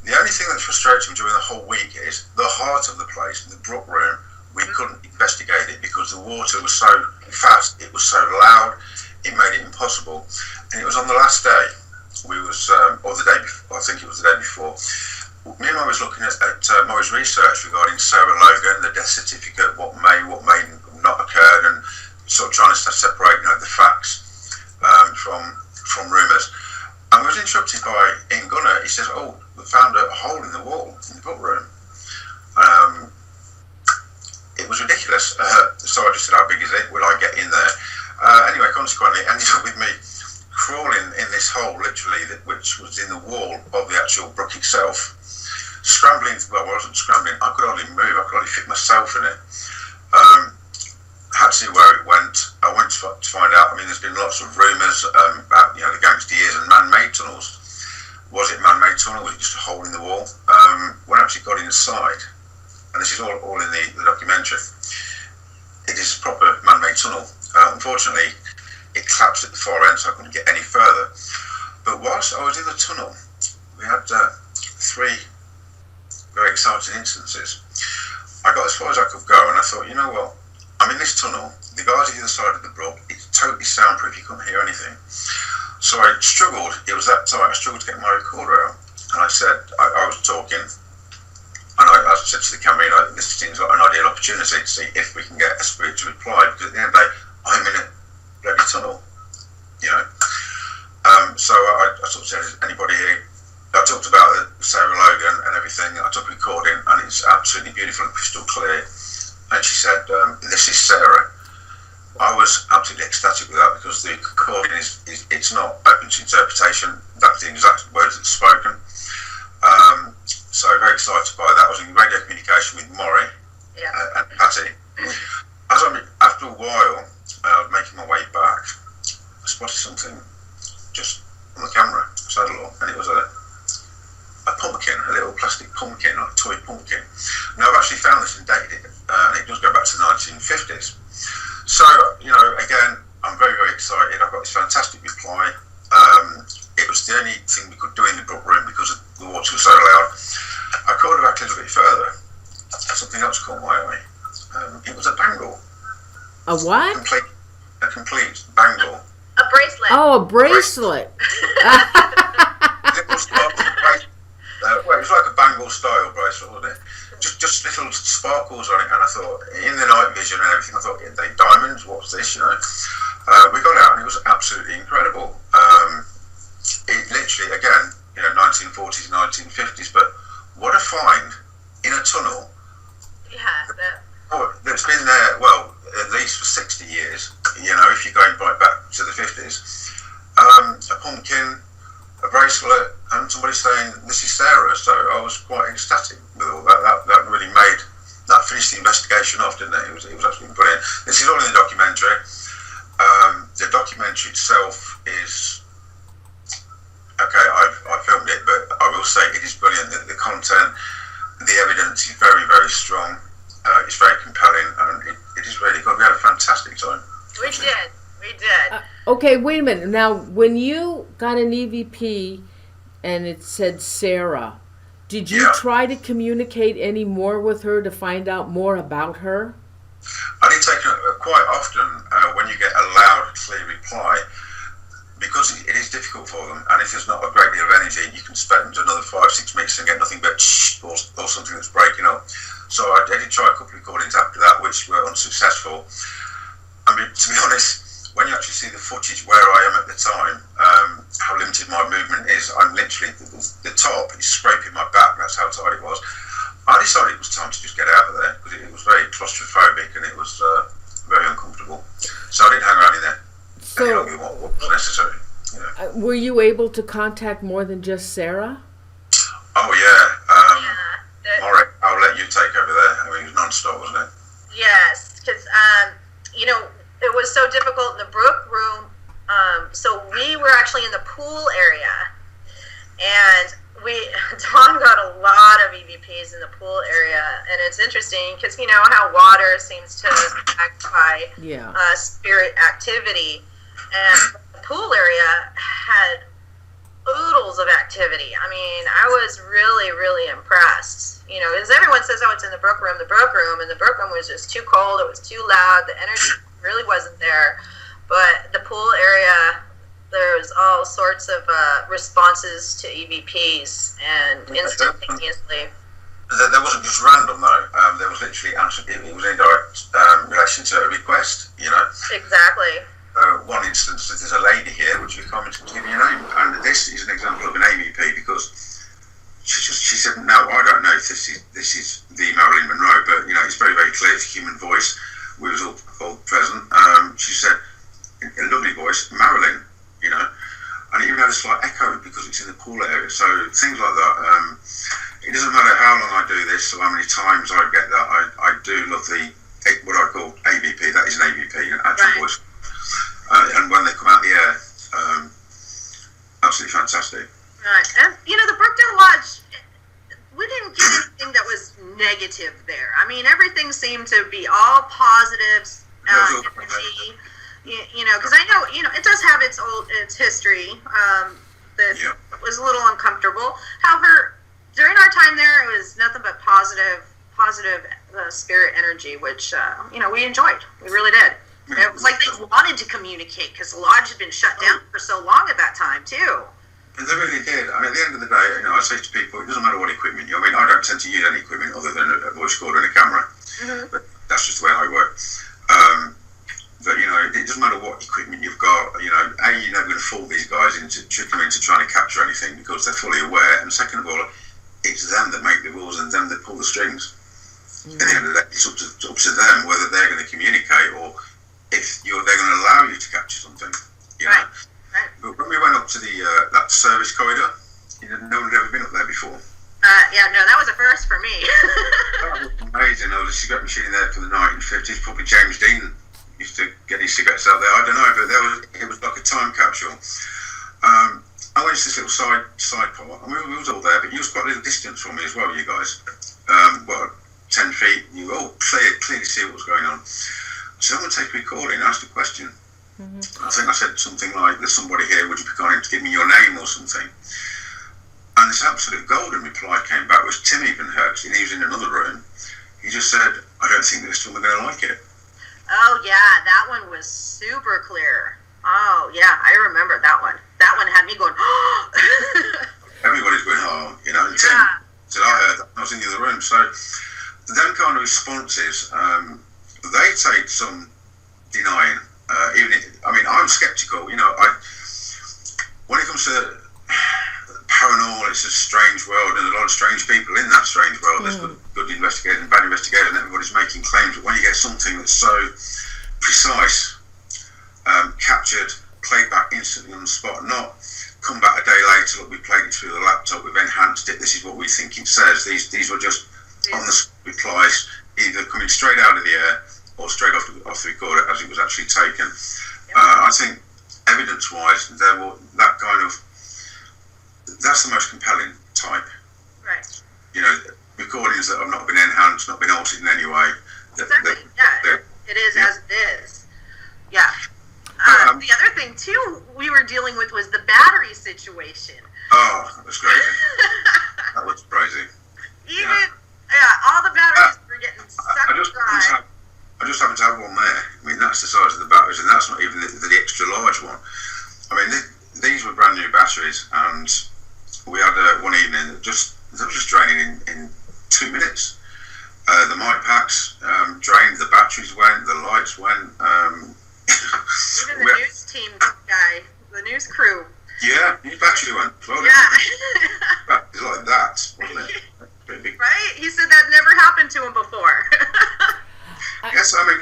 the only thing that frustrated me during the whole week is the heart of the place, the Brook Room. We couldn't investigate it because the water was so fast, it was so loud, it made it impossible. And it was on the last day, or the day before, I think it was the day before, me and I was looking at Maury's research regarding Sarah Logan, the death certificate, what may not occurred, and sort of trying to separate, you know, the facts from rumours. And we was interrupted by Ian Gunner. He says, "Oh, we found a hole in the wall in the book room." It was ridiculous. So I just said, "How big is it? Will I get in there?" Anyway, consequently, it ended up with me crawling in this hole, literally, which was in the wall of the actual brook itself. Scrambling, well, I wasn't scrambling. I could hardly move. I could hardly fit myself in it. Had to see where it went. I went to find out. I mean, there's been lots of rumours about, you know, the gangster years and man-made tunnels. Was it man-made tunnel? Was it just a hole in the wall? When I actually got inside, and this is all in the documentary, it is a proper man-made tunnel. Unfortunately, it collapsed at the far end, so I couldn't get any further. But whilst I was in the tunnel, we had 3 very exciting instances. I got as far as I could go, and I thought, you know what? I'm in this tunnel. The guys on the other side of the brook, it's totally soundproof. You couldn't hear anything. So I struggled. It was that tight. I struggled to get my recorder out, and I said, I was talking, and I said to the camera, you know, this seems like an ideal opportunity to see if we can get a spirit to reply, because at the end of the day, I'm in a bloody tunnel, you know. So I sort of said, "Is anybody here?" I talked about Sarah Logan and everything. I took a recording, and it's absolutely beautiful and crystal clear. And she said, "This is Sarah." I was absolutely ecstatic with that, because the recording it's not open to interpretation. That's the exact words that's spoken. So very excited by that. I was in radio communication with Maury and Patty. After a while, I was making my way back. I spotted something just on the camera. So I had a look, and it was a pumpkin, a little plastic pumpkin, like a toy pumpkin. Now, I've actually found this and dated it, and it does go back to the 1950s. So, you know, again, I'm very, very excited. I've got this fantastic reply. It was the only thing we could do in the Brook Room because the water was so loud. I called it back a little bit further. Something else caught my eye. It was a bangle. A what? A complete bangle. A bracelet. Oh, a bracelet. Little style bracelet. Well, it was like a bangle style bracelet, wasn't it? Just just little sparkles on it, and I thought, in the night vision and everything, I thought, are they diamonds? What's this? We got out, and it was absolutely incredible. It literally, again, 1940s, 1950s, but what a find in a tunnel. Yeah. That's been there, well, at least for 60 years, if you're going right back to the 50s. A pumpkin, a bracelet, and somebody saying, this is Sarah. So I was quite ecstatic with all that. That really finished the investigation off, didn't it? It was absolutely brilliant. This is all in the documentary. The documentary itself is, okay, I filmed it, but I will say it is brilliant. The content, the evidence is very, very strong. It's very compelling, and it is really good. We had a fantastic time. We did. Okay, wait a minute. Now, when you got an EVP and it said Sarah, did you try to communicate any more with her to find out more about her? I did take quite often when you get a loud, clear reply, because it is difficult for them, and if there's not a great deal of energy, you can spend another 5-6 minutes and get nothing but shh or something that's breaking up. So I did try a couple of recordings after that, which were unsuccessful. I mean, to be honest, when you actually see the footage where I am at the time, how limited my movement is, I'm literally, the top is scraping my back, that's how tight it was. I decided it was time to just get out of there, because it was very claustrophobic and it was very uncomfortable. So I didn't hang around in there any longer than what was necessary. Were you able to contact more than just Sarah? Oh yeah. Alright, I'll let you take over there. I mean, it was non-stop, wasn't it? Yes, because it was so difficult in the Brook Room. So we were actually in the pool area, and Don got a lot of EVPs in the pool area, and it's interesting because you know how water seems to act by spirit activity, and the pool area had oodles of activity. I mean, I was really, really impressed. Because everyone says, oh, it's in the Brook Room, and the Brook Room was just too cold, it was too loud, the energy really wasn't there. But the pool area, there's all sorts of responses to EVPs, and instantaneously. There wasn't just random, though. There was literally, it was in direct relation to a request, Exactly. One instance, there's a lady here, which you commented to give me a name, and this is an example of an AVP, because she said, no, I don't know if this is the Marilyn Monroe, but it's very, very clear, it's a human voice. We was all present. She said, in a lovely voice, Marilyn, and it even had a slight echo because it's in the pool area. So things like that. It doesn't matter how long I do this or how many times I get that. I do love what I call AVP. That is an AVP, an actual voice. And when they come out the air, absolutely fantastic. Right, and the Brookdale Lodge, we didn't get anything that was negative there. I mean, everything seemed to be all positive energy. Because I know, it does have its history that was a little uncomfortable. However, during our time there, it was nothing but positive spirit energy, which we enjoyed. We really did. It was like they wanted to communicate because the lodge had been shut down for so long at that time too. And they really did. I mean, at the end of the day, I say to people, it doesn't matter what equipment I don't tend to use any equipment other than a voice recorder and a camera. Mm-hmm. But that's just the way I work. But it doesn't matter what equipment you've got. You're never going to fool these guys trick them into trying to capture anything because they're fully aware. And second of all, it's them that make the rules and them that pull the strings. Mm-hmm. At the end of the day, it's up to them whether they're going to communicate or if they're going to allow you to capture something. Right. But when we went up to that service corridor, no one had ever been up there before. That was a first for me. That was amazing. There was a cigarette machine there for the 1950s. Probably James Dean used to get his cigarettes out there. I don't know, but it was like a time capsule. I went to this little side part, and we was all there, but you was quite a little distance from me as well, you guys. 10 feet. You all clearly see what was going on. So I'm going to take a recording and ask a question. Mm-hmm. I think I said something like, there's somebody here, would you be kind enough to give me your name or something? And this absolute golden reply came back, which Tim even heard, and he was in another room. He just said, I don't think this one are going to like it. Oh yeah, that one was super clear. Oh yeah, I remember that one. That one had me going, Everybody's going, and Tim said, I heard that. I was in the other room. So them kind of responses, they take some denying. I'm skeptical. When it comes to paranormal, it's a strange world, and there's a lot of strange people in that strange world. There's good investigators and bad investigators, and everybody's making claims. But when you get something that's so precise, captured, played back instantly on the spot, not come back a day later, look, we played it through the laptop, we've enhanced it, this is what we think it says. These were just on the replies, either coming straight out of the air or straight off the recorder as it was actually taken. I think evidence-wise, that's the most compelling type. Right. Recordings that have not been enhanced, not been altered in any way. Exactly. It is as it is. Yeah. The other thing too we were dealing with was the battery situation. Oh, that was crazy. That was crazy. All the batteries were getting sucked dry. I just happen to have one there. I mean, that's the size of the batteries, and that's not even the extra large one. I mean, these were brand new batteries, and we had one evening that they were just draining in 2 minutes. The mic packs drained, the batteries went, the lights went. Even the news team guy, the news crew. Yeah, his battery went. Well, yeah. It's like that, wasn't it? Right? He said that never happened to him before. Yes, I mean,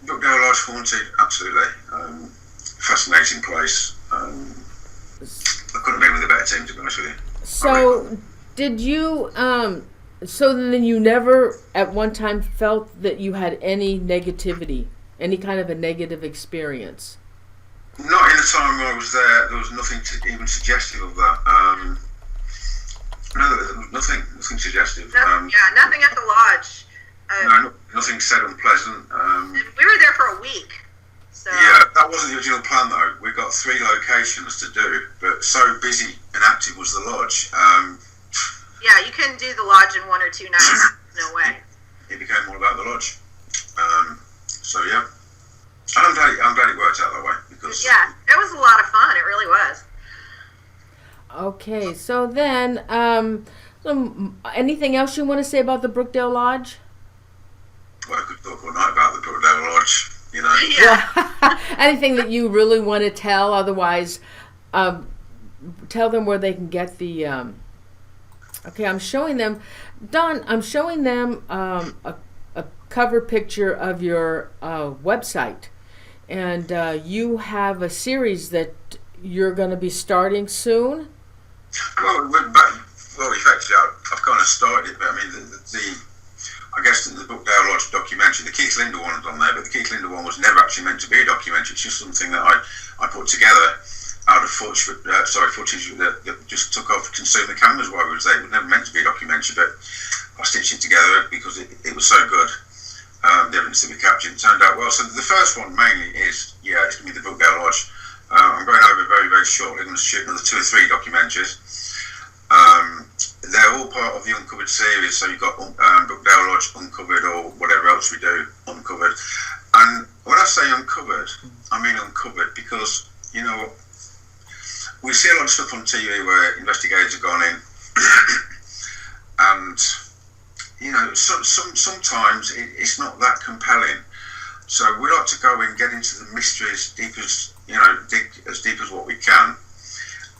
Brookdale Lodge haunted, absolutely. Fascinating place. I couldn't have been with a better team, to be honest with you. So, did you, so then you never at one time felt that you had any negativity, any kind of a negative experience? Not in the time I was there. There was nothing even suggestive of that. No, there was nothing suggestive. Nothing at the lodge. No, nothing said unpleasant. We were there for a week. So. Yeah, that wasn't the original plan though. We got 3 locations to do, but so busy and active was the lodge. Yeah, you couldn't do the lodge in 1 or 2 nights. No way. It became all about the lodge. So yeah, and I'm glad it worked out that way because it was a lot of fun. It really was. Okay, so then, anything else you want to say about the Brookdale Lodge? Well, I could talk all night about the Brookdale Lodge. Yeah. Anything that you really want to tell? Otherwise, tell them where they can get the. Okay, I'm showing them, Don. I'm showing them a cover picture of your website, and you have a series that you're going to be starting soon. Well, effectively, I've kind of started it, but I mean, I guess the Brookdale Lodge documentary, the Keith Linder one was on there, but the Keith Linder one was never actually meant to be a documentary. It's just something that I put together out of footage that just took off consumer cameras while we were there. It was never meant to be a documentary, but I stitched it together because it was so good. The evidence that we captured turned out well. So the first one mainly is, it's going to be the Brookdale Lodge. I'm going over very, very shortly. I'm going to shoot another 2 or 3 documentaries. They're all part of the Uncovered series, so you've got Brookdale Lodge Uncovered or whatever else we do, Uncovered. And when I say uncovered, I mean uncovered because, we see a lot of stuff on TV where investigators have gone in and, sometimes it's not that compelling. So we like to go and get into the mystery as deep as, dig as deep as what we can,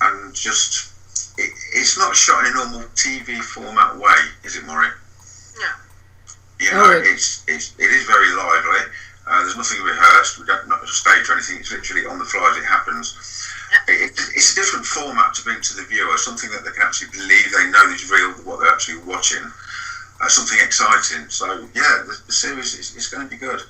and just, it's not shot in a normal TV format way, is it, Maury? No. It is very lively. There's nothing rehearsed. We don't not a stage or anything. It's literally on the fly as it happens. It's a different format to bring to the viewer, something that they can actually believe they know is real, what they're actually watching. Something exciting. So the series is going to be good.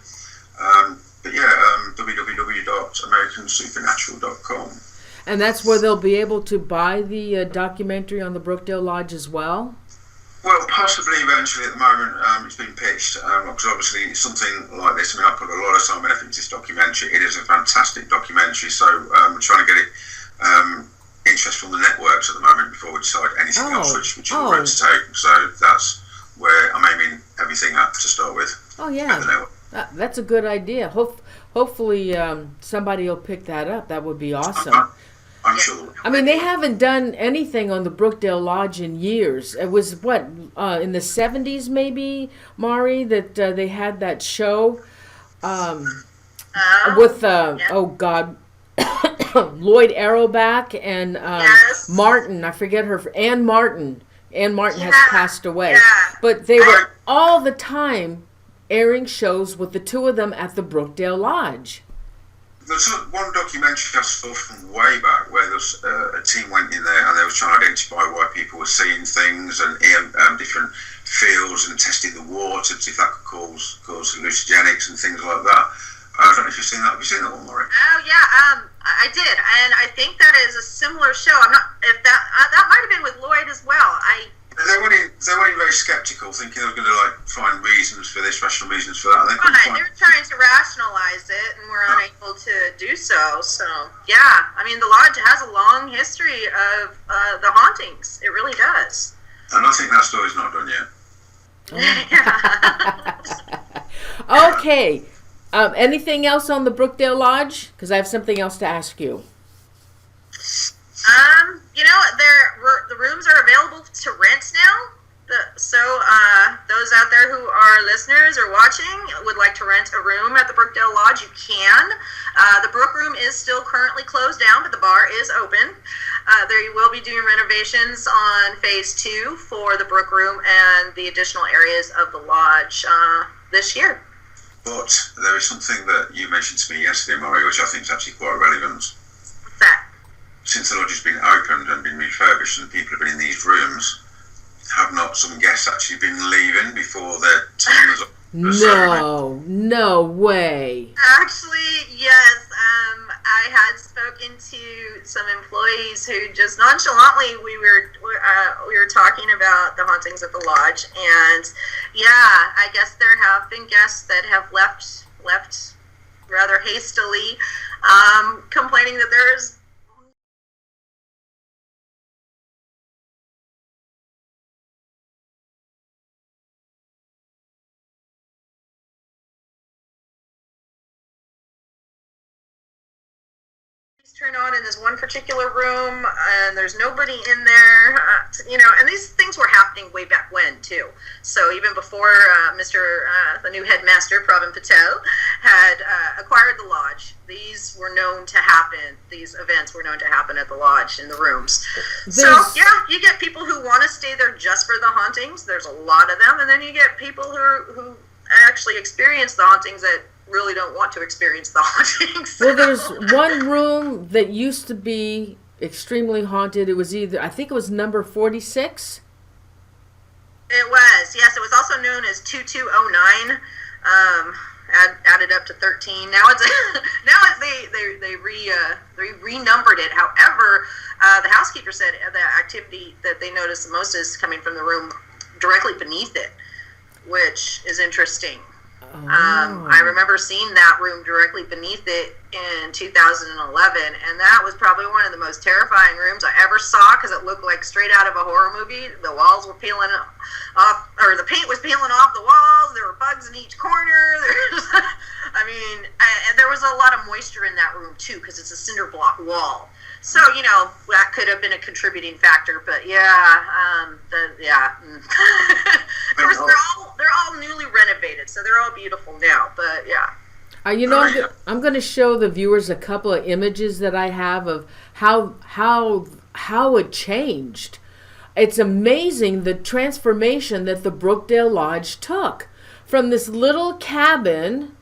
www.americansupernatural.com. And that's where they'll be able to buy the documentary on the Brookdale Lodge as well? Well, possibly eventually. At the moment, it's been pitched, because obviously something like this, I put a lot of time and effort into this documentary. It is a fantastic documentary, so we're trying to get it interest from the networks at the moment before we decide anything else which we're going to take. So that's where I'm aiming everything at to start with. Oh, yeah. That's a good idea. Hopefully somebody will pick that up. That would be awesome. I I'm sure. I mean, they haven't done anything on the Brookdale Lodge in years. It was what in the 70s, maybe, Mari, that they had that show with oh God, Lloyd Arrowback and Yes. Martin. I forget her. Ann Martin. Ann Martin has passed away, yeah. but they were all the time airing shows with the two of them at the Brookdale Lodge. There's one documentary I saw from way back where there's a team went in there and they were trying to identify why people were seeing things and different fields and testing the water to see if that could cause hallucinogenics and things like that. I don't know if you've seen that. Have you seen that one, Maury? Oh yeah, I did, and I think that is a similar show. I'm not if that might have been with Lloyd as well. They went in very skeptical, thinking they were going to find reasons for this, rational reasons for that. And They were trying to rationalize it, and were unable to do so. So yeah, I mean the lodge has a long history of the hauntings. It really does. And I think that story's not done yet. Okay. Anything else on the Brookdale Lodge? Because I have something else to ask you. The rooms are available to rent now. Those out there who are listeners or watching would like to rent a room at the Brookdale Lodge, you can. The Brook Room is still currently closed down, but the bar is open. They will be doing renovations on phase 2 for the Brook Room and the additional areas of the lodge this year. But there is something that you mentioned to me yesterday, Maury, which I think is actually quite relevant. What's that? Since the lodge has been opened and been refurbished and people have been in these rooms, have not some guests actually been leaving before their time was up? No way. Actually, yes. I had spoken to some employees who just nonchalantly we were talking about the hauntings at the lodge, and yeah, I guess there have been guests that have left rather hastily, complaining that there's turn on in this one particular room, and there's nobody in there, and these things were happening way back when too. So even before the new headmaster Pravin Patel had acquired the lodge, these events were known to happen at the lodge in the rooms. So yeah, you get people who want to stay there just for the hauntings. There's a lot of them, and then you get people who actually experience the hauntings that really don't want to experience the hauntings. Well, there's one room that used to be extremely haunted. It was I think it was number 46. It was, yes. It was also known as 2209. Added up to 13. Now they renumbered it. However, the housekeeper said the activity that they noticed the most is coming from the room directly beneath it, which is interesting. I remember seeing that room directly beneath it in 2011, and that was probably one of the most terrifying rooms I ever saw because it looked like straight out of a horror movie. The walls were peeling off, or the paint was peeling off the walls. There were bugs in each corner. And there was a lot of moisture in that room too because it's a cinder block wall. So, that could have been a contributing factor, but they're all newly renovated, so they're all beautiful now, but yeah. I'm going to show the viewers a couple of images that I have of how it changed. It's amazing the transformation that the Brookdale Lodge took from this little cabin.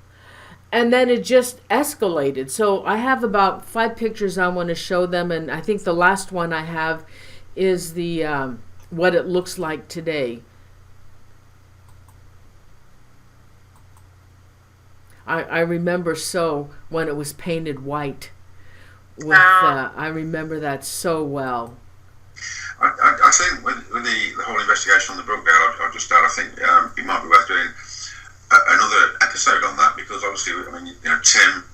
And then it just escalated. So I have about 5 pictures I want to show them, and I think the last one I have is the what it looks like today. I remember when it was painted white. I remember that so well. I think with the whole investigation on the Brookdale, I'll just add, I think it might be worth doing another episode on that, because obviously, Tim,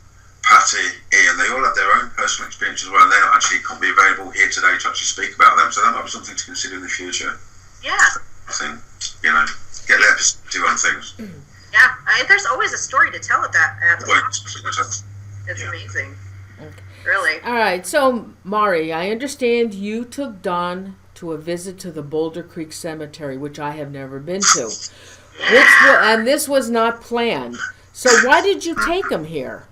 Patty, Ian, they all have their own personal experiences as well, and they can't be available here today to actually speak about them, so that might be something to consider in the future. Yeah. I think, get their perspective on things. Yeah, there's always a story to tell at the lodge. It's amazing. Really. All right, so Mari, I understand you took Don to a visit to the Boulder Creek Cemetery, which I have never been to. And this was not planned. So why did you take him here?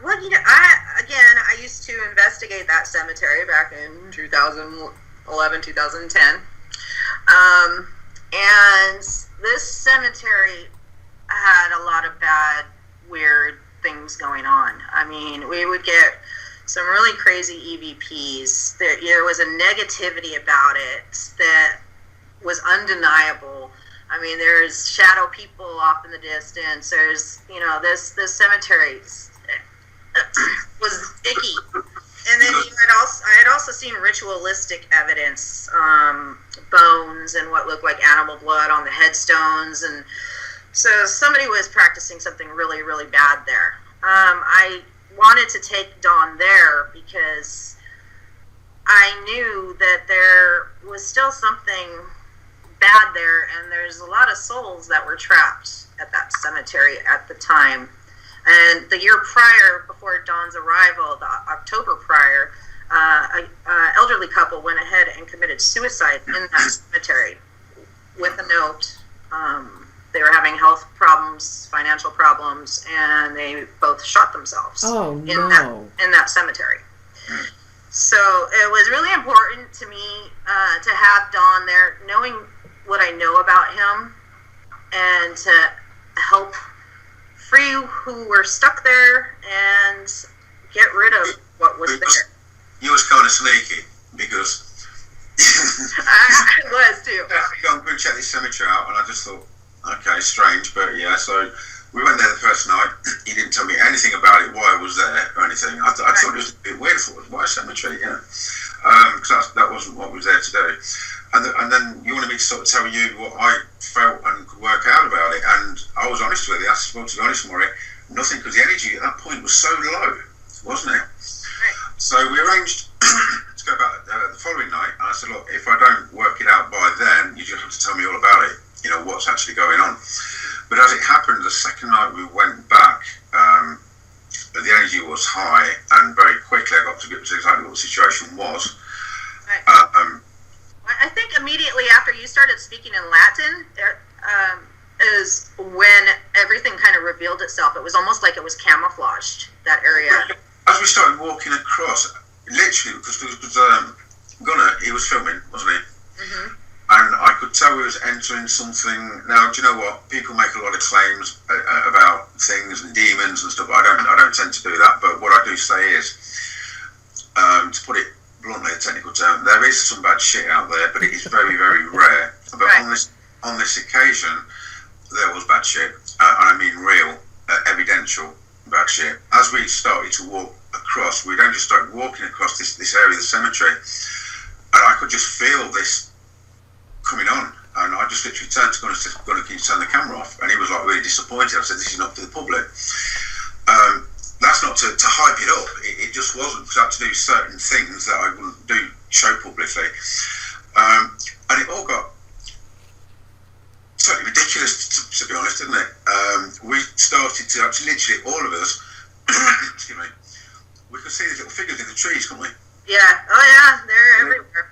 Well, I used to investigate that cemetery back in 2011, 2010. And this cemetery had a lot of bad, weird things going on. I mean, we would get some really crazy EVPs. There was a negativity about it that was undeniable. I mean, there's shadow people off in the distance. There's, this cemetery was icky. And then I had also seen ritualistic evidence, bones and what looked like animal blood on the headstones. And so somebody was practicing something really, really bad there. I wanted to take Dawn there because I knew that there was still something bad there, and there's a lot of souls that were trapped at that cemetery at the time. And the year prior, before Dawn's arrival, the October prior, an elderly couple went ahead and committed suicide in that cemetery with a note. They were having health problems, financial problems, and they both shot themselves in that cemetery. So it was really important to me to have Dawn there, knowing what I know about him, and to help free who were stuck there and get rid of what was there. You was kind of sneaky because I was too. I'm going to check this cemetery out, and I just thought, okay, strange, but yeah. So we went there the first night. He didn't tell me anything about it, why I was there or anything. I thought it was a bit weird. I thought, why a cemetery? Because that wasn't what we was there to do. And then you wanted me to sort of tell you what I felt and could work out about it. And I was honest with you. I said, well, to be honest, Maury, nothing, because the energy at that point was so low, wasn't it? Right. So we arranged to go back the following night. And I said, look, if I don't work it out by then, you just have to tell me all about it, what's actually going on. But as it happened, the second night we went back, the energy was high, and very quickly I got to get to exactly what the situation was. Right. I think immediately after you started speaking in Latin, is when everything kind of revealed itself. It was almost like it was camouflaged, that area. As we started walking across, literally, because Gunnar, he was filming, wasn't he? Mm-hmm. And I could tell we was entering something. Now, do you know what? People make a lot of claims about things and demons and stuff. I don't tend to do that. But what I do say is, to put it bluntly, a technical term, there is some bad shit out there, but it is very, very rare. But right. on this occasion, there was bad shit, and I mean real, evidential bad shit. As we started to walk across, we'd only just started walking across this area of the cemetery, and I could just feel this coming on, and I just literally turned to Gunnar and said, Gunnar, can you turn the camera off? And he was like really disappointed. I said, this is not for the public. That's not to hype it up. It just wasn't, because I had to do certain things that I wouldn't show publicly. And it all got totally ridiculous, to be honest, didn't it? We started to actually, literally, all of us, excuse me, we could see these little figures in the trees, couldn't we? Yeah. Oh, yeah. They're everywhere.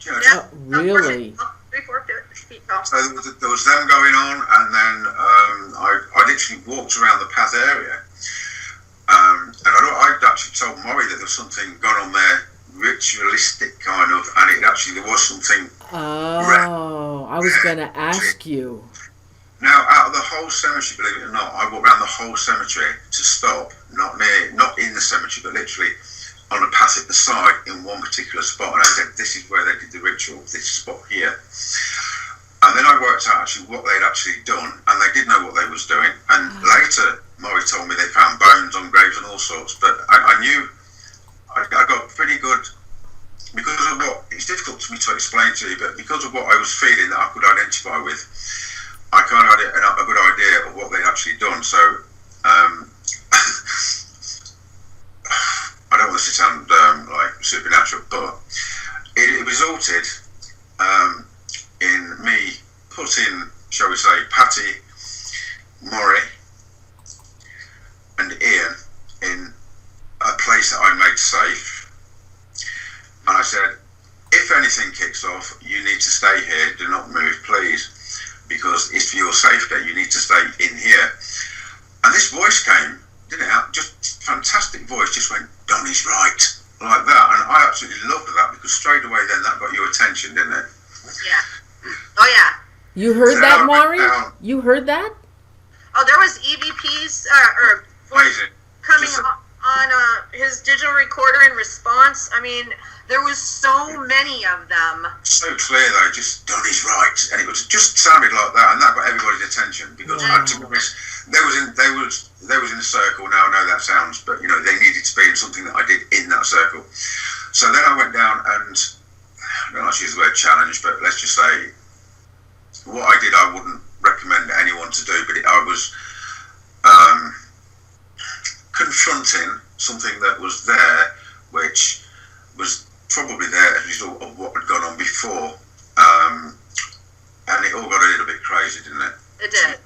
Yeah. Oh, really? 3-4 feet tall. So there was them going on, and then I literally walked around the path area. And I'd actually told Maury that there was something going on there, ritualistic kind of, and there was something. Oh, I was going to ask you. Now, out of the whole cemetery, believe it or not, I walked around the whole cemetery to stop, not in the cemetery, but literally on a path at the side in one particular spot, and I said, this is where they did the ritual, this spot here. And then I worked out actually what they'd actually done, and they did know what they was doing. And later, Maury told me they found bones on graves and all sorts, but I knew I got pretty good, because of what, it's difficult for me to explain to you, but because of what I was feeling that I could identify with, I kind of had a good idea of what they'd actually done. So, I don't want to sound like supernatural, but it resulted in me putting, shall we say, Patty, Maury, and Ian in a place that I made safe. And I said, if anything kicks off, you need to stay here. Do not move, please. Because it's for your safety. You need to stay in here. And this voice came, didn't it? Just fantastic voice, just went, Donnie's right. Like that. And I absolutely loved that because straight away then that got your attention, didn't it? Yeah. Oh, yeah. You heard that, Maury? You heard that? Oh, there was EVPs or voice coming on his digital recorder in response. I mean, there was so many of them. So clear though, just Donnie's right, and it was just sounded like that, and that got everybody's attention because to be honest, they was in a circle. Now I know that sounds, but you know they needed to be in something that I did in that circle. So then I went down and I don't like to use the word challenge, but let's just say what I did I wouldn't recommend anyone to do, but I was confronting something that was there, which was probably there as a result of what had gone on before, and it all got a little bit crazy, didn't it? It did.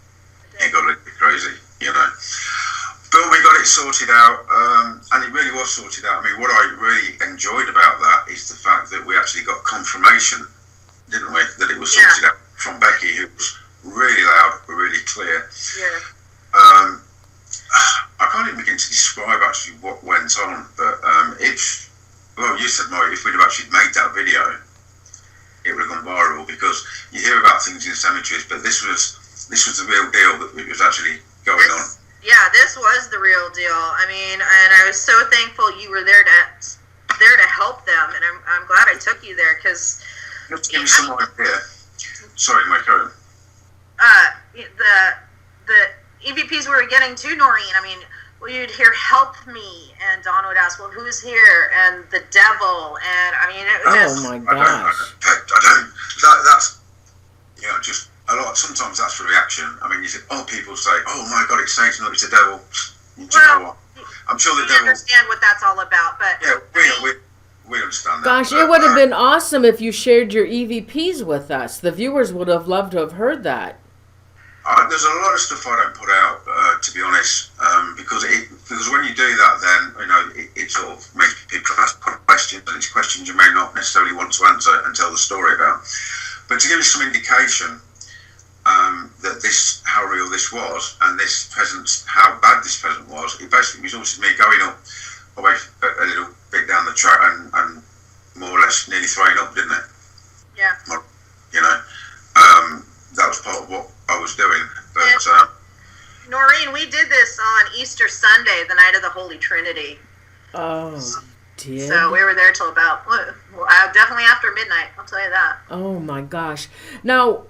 It got a little bit crazy, you know. But we got it sorted out, and it really was sorted out. I mean, what I really enjoyed about that is the fact that we actually got confirmation, didn't we, that it was sorted out from Becky, who was really loud, really clear. Yeah. I can't even begin to describe actually what went on, but you said, Mike, if we'd have actually made that video, it would have gone viral because you hear about things in cemeteries, but this was the real deal that was actually going on. Yeah, this was the real deal. I mean, and I was so thankful you were there to help them, and I'm glad I took you there because. Just to give you some idea. Sorry, Mike. The EVPs we were getting to, Noreen, I mean, well, you'd hear "help me," and Dawn would ask, "Well, who's here?" and the devil, and I mean, it was oh my gosh! I don't. That's just a lot. Sometimes that's a reaction. I mean, you say, people say, "Oh my God, it's Satan, or it's the devil." You know what? I'm sure the devil. Understand what that's all about, but we understand that. Gosh, it would have been awesome if you shared your EVPs with us. The viewers would have loved to have heard that. There's a lot of stuff I don't put out, to be honest, because when you do that, then it sort of makes people ask questions, and it's questions you may not necessarily want to answer and tell the story about. But to give you some indication that how real this was, and this peasant, how bad this peasant was, it basically resulted in me going up a little bit down the track and more or less nearly throwing up, didn't it? Yeah. That was part of what I was doing. But Noreen, we did this on Easter Sunday, the night of the Holy Trinity. Oh, dear. So we were there till about, definitely after midnight, I'll tell you that. Oh my gosh. Now,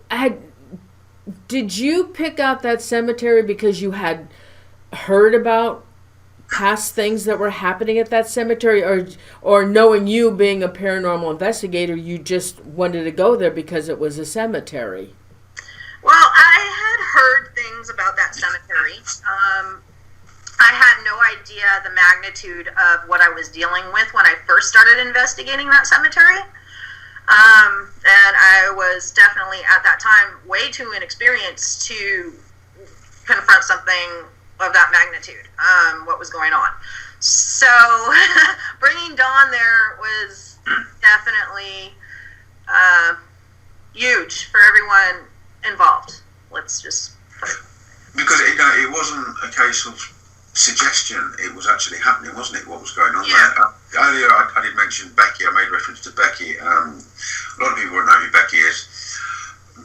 did you pick out that cemetery because you had heard about past things that were happening at that cemetery, or knowing you being a paranormal investigator, you just wanted to go there because it was a cemetery? Well, I had heard things about that cemetery. I had no idea the magnitude of what I was dealing with when I first started investigating that cemetery. And I was definitely, at that time, way too inexperienced to confront something of that magnitude, what was going on. So bringing Dawn there was definitely huge for everyone involved. Let's just put it. Because it wasn't a case of suggestion, it was actually happening, wasn't it, what was going on there? Earlier I did mention Becky, I made reference to Becky. A lot of people won't know who Becky is.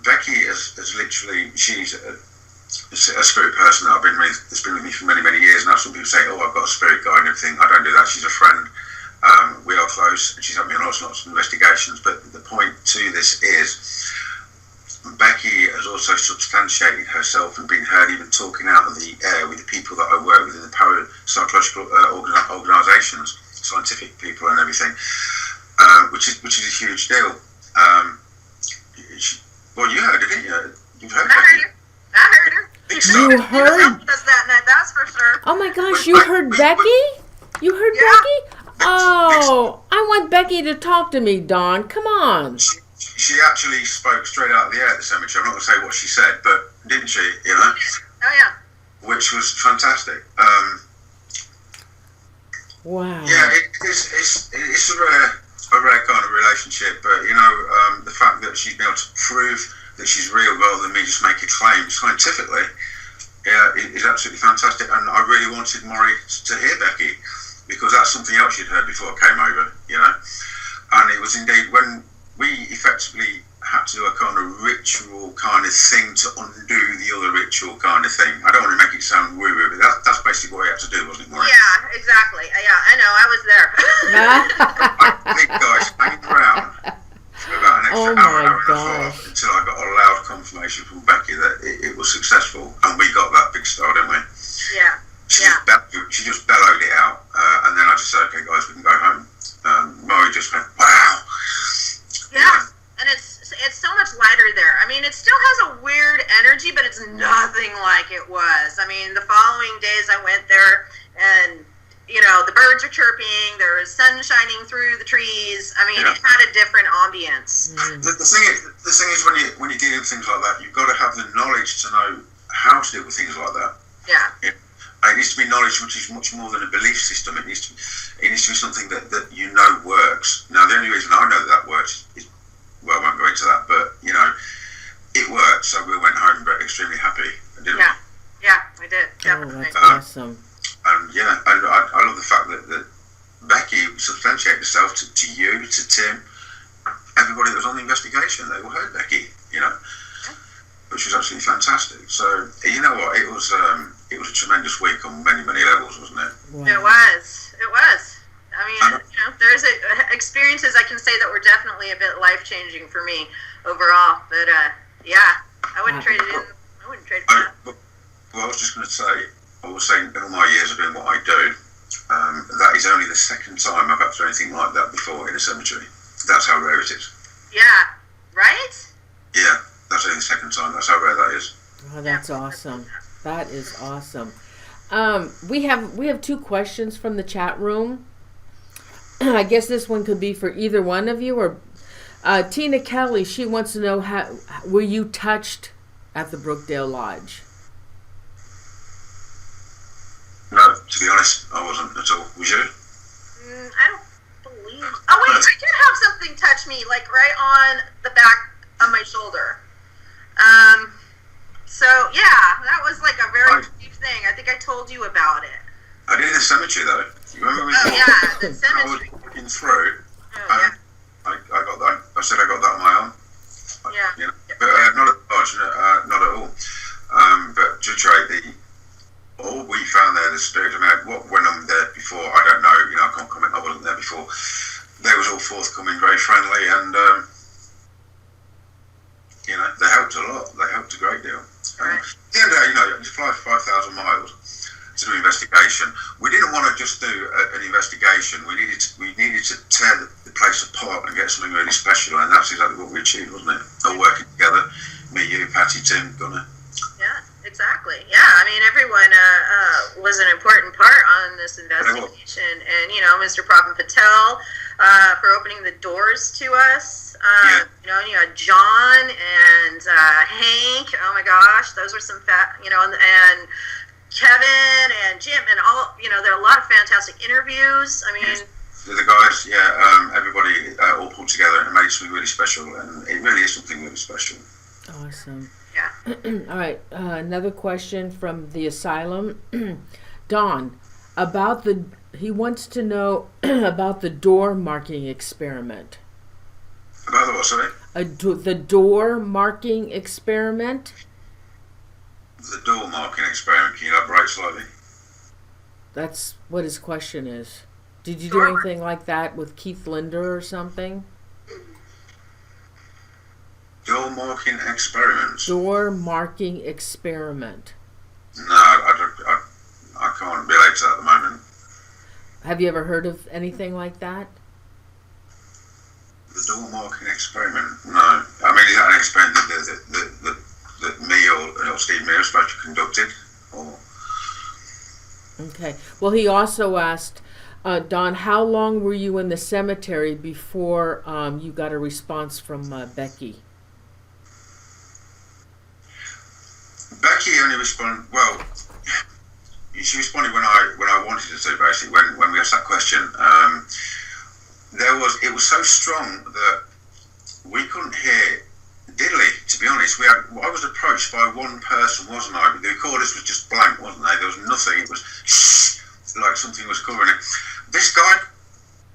Becky is literally, she's a spirit person that that's been with me for many, many years. Now some people say, oh, I've got a spirit guide and everything. I don't do that. She's a friend. We are close, and she's helped me on lots and lots of investigations. But the point to this is, Becky has also substantiated herself and been heard even talking out of the air with the people that I work with in the parapsychological organisations, scientific people and everything, which is a huge deal. Well, you heard it, didn't you? You've heard Becky. I heard her. You heard? Us that night, that's for sure. Oh my gosh, you heard Becky? You heard Becky? Oh, I want Becky to talk to me, Dawn. Come on. She actually spoke straight out of the air at the cemetery. I'm not going to say what she said, but didn't she? Oh yeah. Which was fantastic. Wow. Yeah, it's a rare kind of relationship, but the fact that she's been able to prove that she's real rather than me just making claims scientifically, is absolutely fantastic. And I really wanted Maury to hear Becky, because that's something else she'd heard before I came over, And it was indeed when we effectively had to do a kind of ritual kind of thing to undo the other ritual kind of thing. I don't want to make it sound woo-woo, but that's basically what we had to do, wasn't it, Maury? Yeah, exactly. Yeah, I know. I was there. I think guys hanging around for about an extra hour and a half until I got a loud confirmation from Becky that it was successful, and we got that big star, didn't we? Yeah. She just bellowed it out, and then I just said, "Okay, guys, we can go home." Maury just went, "Wow." Yeah, and it's so much lighter there. I mean, it still has a weird energy, but it's nothing like it was. I mean, the following days I went there, and the birds are chirping. There is sun shining through the trees. I mean, it had a different ambience. The thing is, when you deal with things like that, you've got to have the knowledge to know how to deal with things like that. Yeah. It needs to be knowledge which is much more than a belief system. It needs to be something that works. Now, the only reason I know that works is, well, I won't go into that, but it worked. So we went home very extremely happy, didn't we? Yeah, we did. Definitely. That's awesome. And I love the fact that Becky substantiated herself to you, to Tim, everybody that was on the investigation. They all heard Becky, which was absolutely fantastic. So you know what, it was a tremendous week on many levels, wasn't it? Wow. It was. I mean, there's experiences I can say that were definitely a bit life-changing for me overall. But I wouldn't trade it in. I wouldn't trade it in. Well, I was just going to say, I was saying in all my years of doing what I do, that is only the second time I've had to do anything like that before in a cemetery. That's how rare it is. Yeah. Right? Yeah, that's only the second time. That's how rare that is. Oh, that's awesome. That is awesome. We have 2 questions from the chat room. I guess this one could be for either one of you. Or Tina Kelly, she wants to know, were you touched at the Brookdale Lodge? No, to be honest, I wasn't at all. Was you? I don't believe. Oh wait, I did have something touch me, like right on the back of my shoulder. So yeah, that was like a very deep thing. I think I told you about it. I did in the cemetery though. You remember when the cemetery. I was walking through. Oh, I got that. I said I got that on my arm. Yeah. But not at the lodge, not at all. But Judge Logan, all we found there, the spirit. I mean, what went on there before, I don't know. I can't comment. I wasn't there before. They was all forthcoming, very friendly, and they helped a lot. They helped a great deal. Right. At the end of the day, you fly 5,000 miles to do an investigation. We didn't want to just do an investigation. We needed to tear the place apart and get something really special, and that's exactly what we achieved, wasn't it? All working together, me, you, Patty, Tim, Gunnar. Yeah, exactly. Yeah, I mean, everyone was an important part on this investigation, and Mr. Prabhan Patel for opening the doors to us. And you had John and Hank. Oh my gosh, those were some and Kevin and Jim and all. There are a lot of fantastic interviews. I mean, the guys, everybody all pulled together and made something really special, and it really is something really special. Awesome. Yeah. All right. Another question from the asylum. Don, he wants to know about the door marking experiment. About the what, sorry? The door marking experiment? The door marking experiment, can you elaborate slightly? That's what his question is. Did you do anything like that with Keith Linder or something? Door marking experiments? Door marking experiment. No, I can't relate to that at the moment. Have you ever heard of anything like that? The door marking experiment? No. I mean, is that an experiment that me or Steve Mears supposed to conducted? Or? Okay. Well, he also asked, Don, how long were you in the cemetery before you got a response from Becky? Becky only responded, well, she responded when I wanted her to, basically, when we asked that question. It was so strong that we couldn't hear diddly, to be honest. I was approached by one person, wasn't I? The recorders was just blank, wasn't they? There was nothing. It was like something was covering it. This guy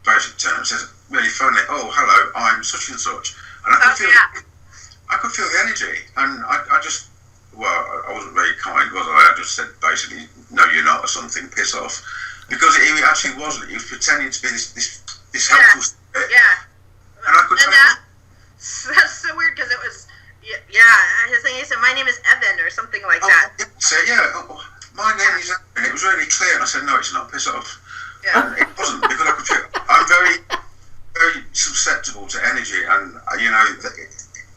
basically turned and says, really phonely, "Oh, hello, I'm such and such," and I could feel the energy, and I just, well, I wasn't very kind, was I? I just said basically, "No, you're not," or something, piss off, because he actually wasn't. He was pretending to be this helpful spirit. Yeah. And I could tell. That's so weird because it was, his thing, he said, "My name is Evan," or something like that. So, my name is Evan. And it was really clear. And I said, "No, it's not, piss off." Yeah. It wasn't, because I could feel, I'm very, very susceptible to energy, and,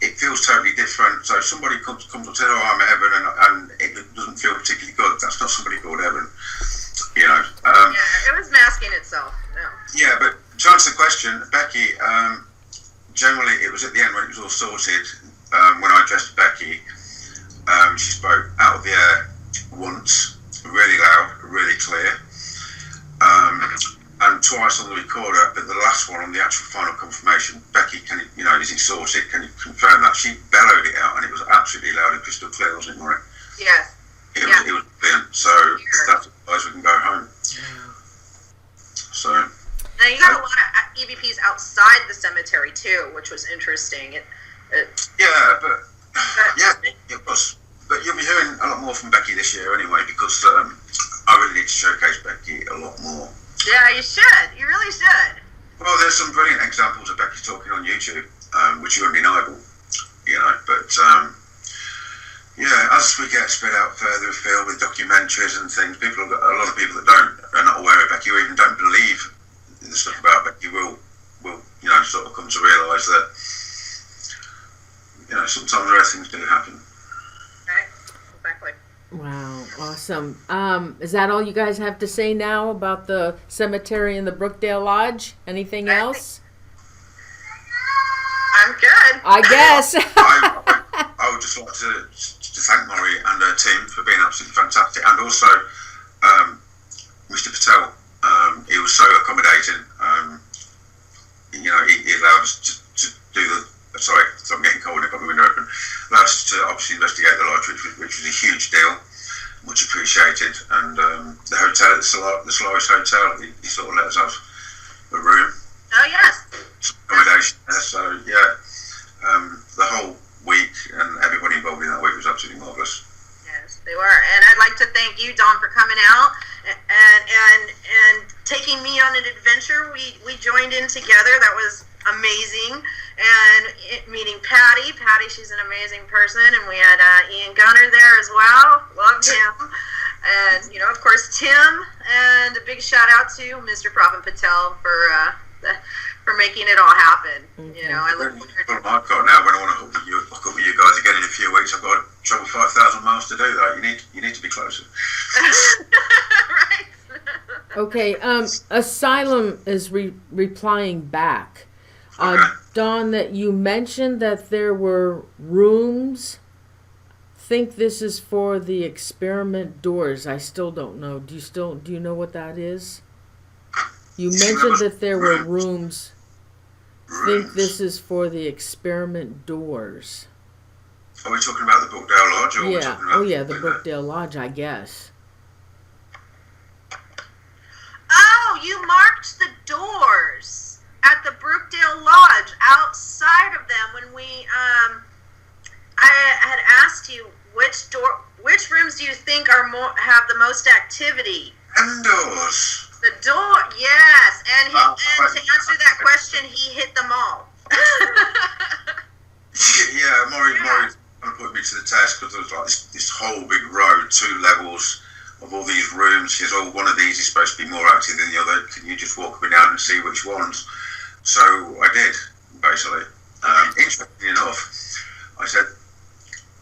it feels totally different. So if somebody comes up and says, "Oh, I'm Evan," and it doesn't feel particularly good, that's not somebody called Evan. It was masking itself. No. Yeah, but to answer the question, Becky, generally it was at the end when it was all sorted. When I addressed Becky, she spoke out of the air once, really loud, really clear, and twice on the recorder. But the last one, on the actual final confirmation, "Becky, is it sorted? Can you confirm that?" She bellowed it out, and it was absolutely loud and crystal clear, wasn't it, Maureen? Yes. It was brilliant. So that's as we can go home. So. Now you got a lot of EVPs outside the cemetery too, which was interesting. It was. But you'll be hearing a lot more from Becky this year anyway, because I really need to showcase Becky a lot more. Yeah, you should. You really should. Well, there's some brilliant examples of Becky talking on YouTube, which are undeniable, But as we get spread out further afield with documentaries and things, a lot of people that are not aware of Becky, or even don't believe the stuff about Becky, will sort of come to realise that sometimes rare things do happen. Right, exactly. Wow, awesome. Is that all you guys have to say now about the cemetery and the Brookdale Lodge? Anything else? I'm good. I guess. I would just like to thank Maury and her team for being absolutely fantastic, and also Mr. Patel. He was so accommodating. He allowed us to do the. Sorry, I'm getting cold. I've got my window open. Allowed us to obviously investigate the lodge, which was a huge deal, much appreciated. And the hotel, the Solaris Hotel, he sort of let us have a room. Oh yes. Some accommodation there. So the whole week and everybody involved in that week was absolutely marvellous. Yes, they were. And I'd like to thank you, Don, for coming out and taking me on an adventure. We joined in together. That was amazing. And meeting Patty, she's an amazing person. And we had Ian Gunner there as well. Loved him. And, of course, Tim. And a big shout out to Mr. Pravin Patel for making it all happen. Okay. I look forward to I've got now, when I want to hook up with you guys again in a few weeks, I've got to travel 5,000 miles to do that. You need to be closer. Right. Okay, Asylum is replying back. Okay. Dawn, that you mentioned that there were rooms. Think this is for the experiment doors. I still don't know. Do you know what that is? You mentioned that there were rooms. Think this is for the experiment doors. Are we talking about the Brookdale Lodge? Or are we talking about the Brookdale Lodge, I guess. Oh, you marked the doors at the Brookdale Lodge outside of them when we I had asked you which rooms do you think have the most activity? Indoors. The door, yes. And to answer that question, he hit them all. Yeah, Maury kind of put me to the test, because there was like this whole big road, 2 levels of all these rooms. She says, "Oh, one of these is supposed to be more active than the other. Can you just walk up and down and see which ones?" So I did, basically. Interestingly enough, I said,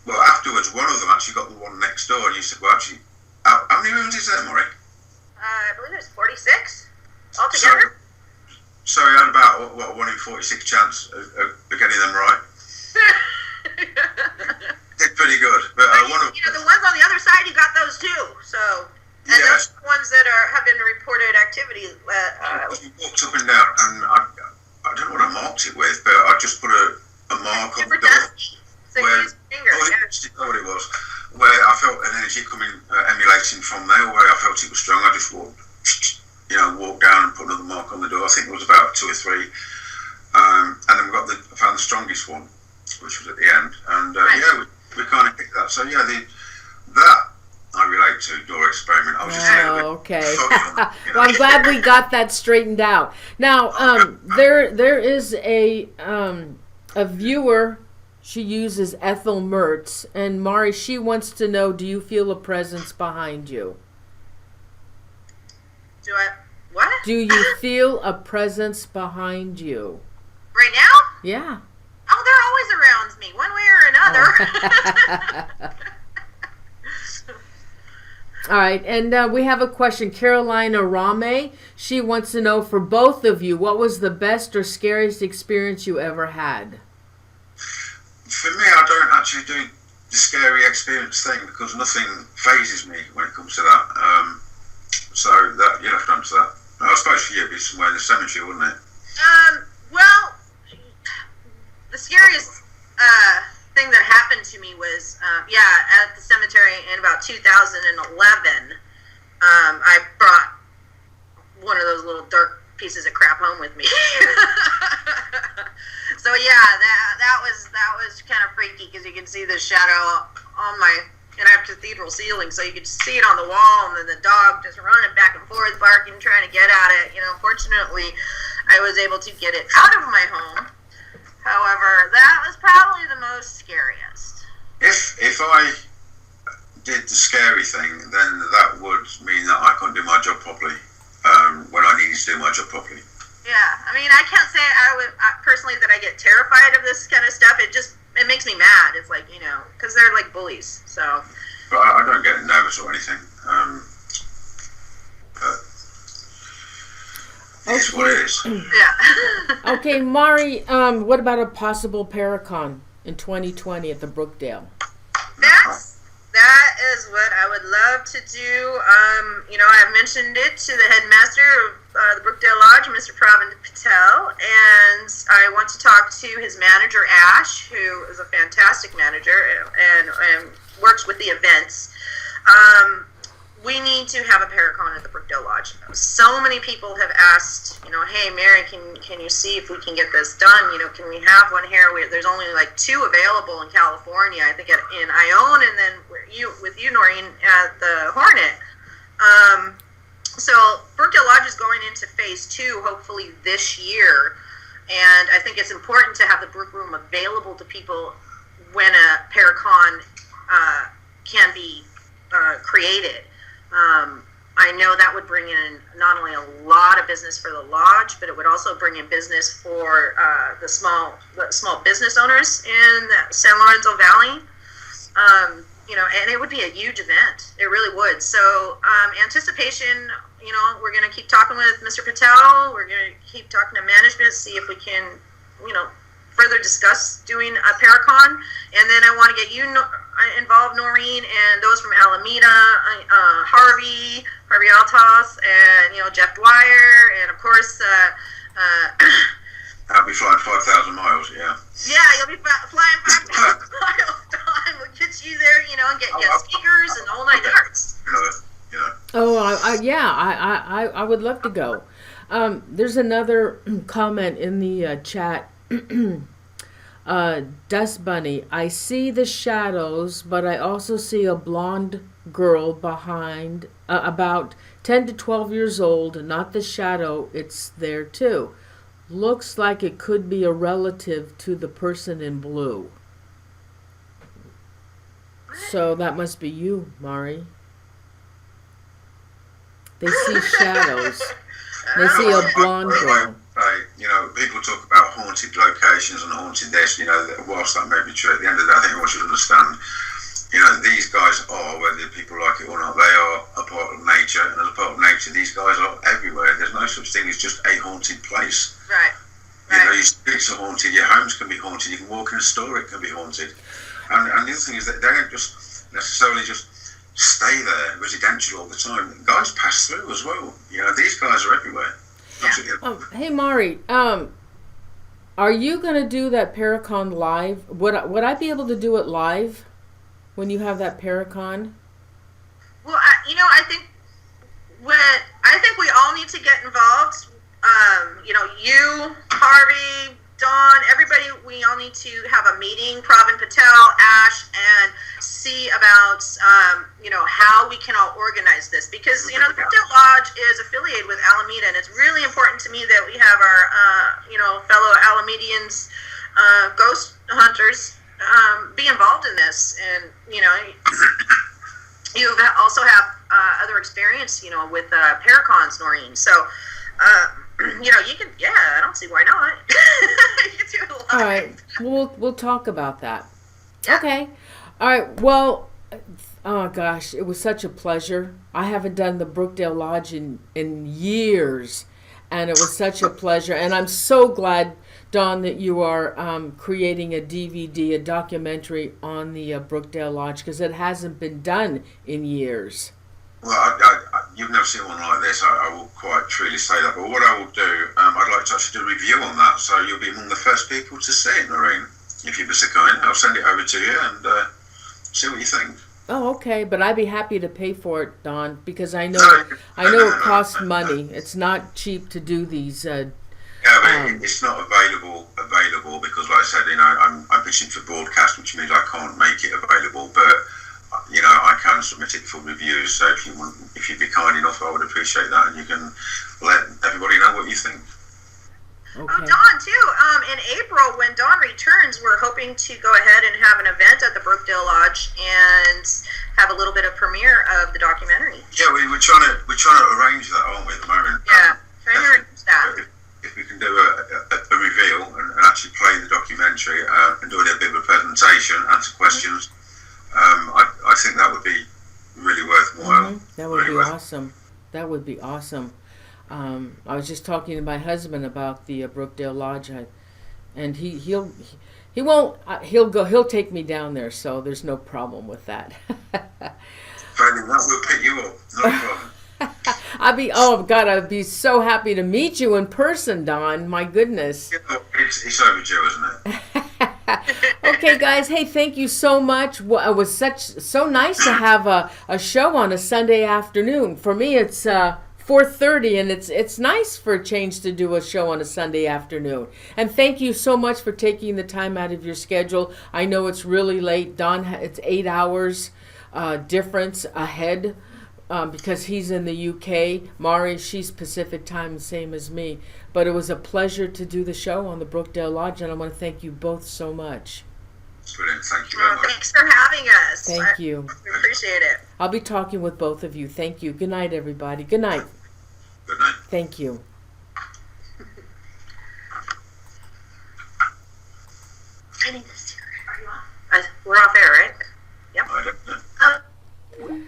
well, afterwards, one of them actually got the one next door, and you said, well, actually, how many rooms is there, Maury? I believe there's 46 altogether. So you had about, a 1 in 46 chance of getting them right. Did pretty good. But the ones on the other side, you got those too. So, and yeah, energy coming, emulating from there where I felt it was strong. I just walked down and put another mark on the door. I think it was about 2 or 3. And then I found the strongest one, which was at the end. And we kind of picked that. So that I relate to door experiment. I was just okay. Well, I'm glad we got that straightened out. Now, there is a viewer. She uses Ethel Mertz, and Mari, she wants to know: do you feel a presence behind you? Do I what? Do you feel a presence behind you? Right now? Yeah. Oh, they're always around me, one way or another. All right, and we have a question. Carolina Rame, she wants to know, for both of you, what was the best or scariest experience you ever had? For me, I don't actually do the scary experience thing because nothing phases me when it comes to that. So that you'll have to answer that. I suppose for you it'd be somewhere in the cemetery, wouldn't it? Well, the scariest thing that happened to me was, at the cemetery in about 2011. I brought one of those little dark pieces of crap home with me. So that was kind of freaky because you can see the shadow on and I have cathedral ceiling, so you could see it on the wall, and then the dog just running back and forth, barking, trying to get at it. Fortunately, I was able to get it out of my home. However, that was probably the most scariest. If I did the scary thing, then that would mean that I couldn't do my job properly when I needed to do my job properly. Yeah, I mean, I can't say personally that I get terrified of this kind of stuff. It makes me mad. It's like, because they're like bullies. So. But I don't get nervous or anything. It's what it is. Yeah. Okay, Mari, what about a possible Paracon in 2020 at the Brookdale? That is what I would love to do. I've mentioned it to the headmaster of the Brookdale Lodge, Mr. Pravin Patel, and I want to talk to his manager, Ash, who is a fantastic manager and works with the events. We need to have a Paracon at the Brookdale Lodge. So many people have asked, hey, Mary, can you see if we can get this done? Can we have one here? There's only like 2 available in California, I think in Ione, and then with you, Noreen, at the Hornet. So Brookdale Lodge is going into phase 2, hopefully this year, and I think it's important to have the Brook Room available to people when a Paracon can be created. I know that would bring in not only a lot of business for the lodge, but it would also bring in business for the small business owners in the San Lorenzo Valley. And it would be a huge event. It really would. So anticipation, we're going to keep talking with Mr. Patel. We're going to keep talking to management, see if we can, further discuss doing a Paracon. And then I want to get you involved, Noreen, and those from Alameda, Harvey Altos, and Jeff Dwyer, and of course I'll be flying 5,000 miles, yeah. Yeah, you'll be flying 5,000 miles. We'll get you there, and get speakers and the whole 9 yards. Oh, I would love to go. There's another comment in the chat. Dust Bunny, I see the shadows, but I also see a blonde girl behind, about 10 to 12 years old, not the shadow, it's there too. Looks like it could be a relative to the person in blue. So that must be you, Mari. They see shadows. They see a blonde girl. People talk about haunted locations and haunted this, whilst that may be true, at the end of the day, I think everyone should understand, these guys are, whether people like it or not, they are a part of nature, and as a part of nature, these guys are everywhere. There's no such thing as just a haunted place. Right. Your streets are haunted, your homes can be haunted, you can walk in a store, it can be haunted. And the other thing is that they don't just necessarily just stay there residential all the time. Guys pass through as well. These guys are everywhere. Yeah. Hey Mari, are you gonna do that Paracon live? Would I be able to do it live when you have that Paracon? I think we all need to get involved. You, Harvey, Dawn, everybody, we all need to have a meeting, Pravin Patel, Ash, and see about, how we can all organize this. Because, the Brookdale Lodge is affiliated with Alameda, and it's really important to me that we have our, fellow Alamedians, ghost hunters, be involved in this. And, you also have other experience, with Paracons, Noreen. So, you can, I don't see why not. You can do it live. All right, we'll talk about that. Yeah. Okay. All right. Well, oh gosh, it was such a pleasure. I haven't done the Brookdale Lodge in years, and it was such a pleasure. And I'm so glad, Dawn, that you are creating a DVD, a documentary on the Brookdale Lodge, because it hasn't been done in years. Well, you've never seen one like this, I will quite truly say that. But what I will do, I'd like to actually do a review on that, so you'll be among the first people to see it, Noreen. If you'd be so kind, I'll send it over to you and see what you think. Oh, okay, but I'd be happy to pay for it, Dawn, because I know it costs money. It's not cheap to do these. Yeah, but it's not available because, like I said, I'm pitching for broadcast, which means I can't make it available. But I can submit it for reviews. So if you'd be kind enough, I would appreciate that, and you can let everybody know what you think. Okay. Oh, Dawn, too. In April, when Dawn returns, we're hoping to go ahead and have an event at the Brookdale Lodge and have a little bit of premiere of the documentary. Yeah, we're trying to arrange that, aren't we, at the moment? Yeah, trying to arrange that. If we can do a reveal and actually play the documentary and do a little bit of a presentation, answer questions, I think that would be really worthwhile. Mm-hmm. That would be awesome. That would be awesome. I was just talking to my husband about the Brookdale Lodge, and he'll take me down there, so there's no problem with that. Finding that will pick you up, no problem. I'd be so happy to meet you in person, Don. My goodness. It's overdue, isn't it? Okay, guys. Hey, thank you so much. Well, it was so nice to have a show on a Sunday afternoon. For me, it's 4:30, and it's nice for a change to do a show on a Sunday afternoon. And thank you so much for taking the time out of your schedule. I know it's really late. Don, it's 8 hours difference ahead. Because he's in the UK. Mari, she's Pacific time, same as me. But it was a pleasure to do the show on the Brookdale Lodge, and I want to thank you both so much. Brilliant, thank you very much. Thanks for having us. Thank you. We appreciate it. I'll be talking with both of you. Thank you. Good night, everybody. Good night. Good night. Thank you. I need this here. Are you off? We're off air, right? Yep. I don't know.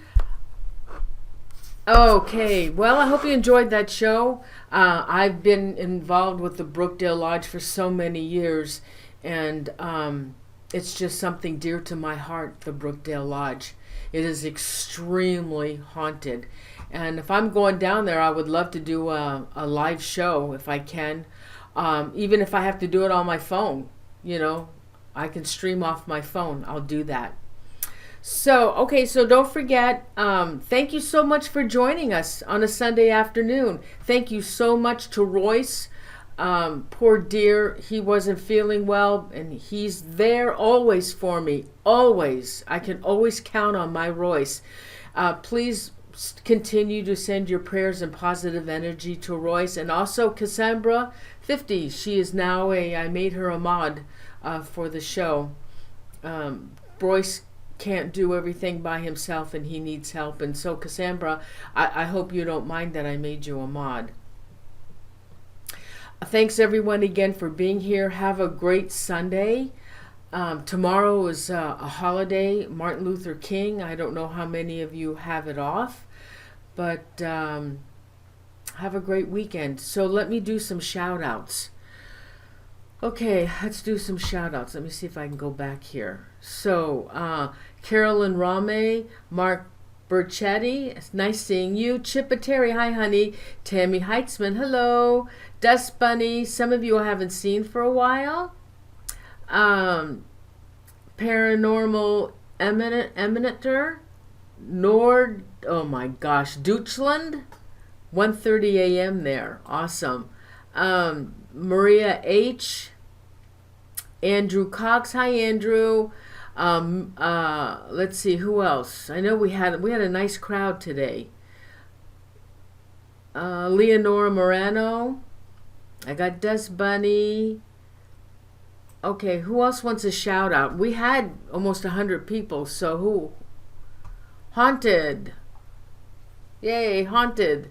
Okay, well, I hope you enjoyed that show. I've been involved with the Brookdale Lodge for so many years, and it's just something dear to my heart, the Brookdale Lodge. It is extremely haunted, and if I'm going down there, I would love to do a live show if I can, even if I have to do it on my phone. I can stream off my phone. I'll do that. So don't forget, thank you so much for joining us on a Sunday afternoon. Thank you so much to Royce. Poor dear, he wasn't feeling well, and he's there always for me. Always. I can always count on my Royce. Please continue to send your prayers and positive energy to Royce. And also Cassandra, 50. She is now I made her a mod for the show. Royce can't do everything by himself, and he needs help. And so Cassandra, I hope you don't mind that I made you a mod. Thanks everyone again for being here. Have a great Sunday. Tomorrow is a holiday, Martin Luther King. I don't know how many of you have it off, but have a great weekend. So let me do some shout outs. Okay, let's do some shout outs. Let me see if I can go back here. So Carolyn Rame, Mark Burchetti, it's nice seeing you. Chippa Terry, hi honey. Tammy Heitzman, hello. Dust Bunny, some of you I haven't seen for a while. Paranormal Emanator, Nord, oh my gosh, Deutschland, 1:30 a.m. there. Awesome. Maria H. Andrew Cox. Hi, Andrew. Let's see, who else? I know we had a nice crowd today. Leonora Morano. I got Des Bunny. Okay, who else wants a shout out? We had almost 100 people, so who? Haunted. Yay, Haunted.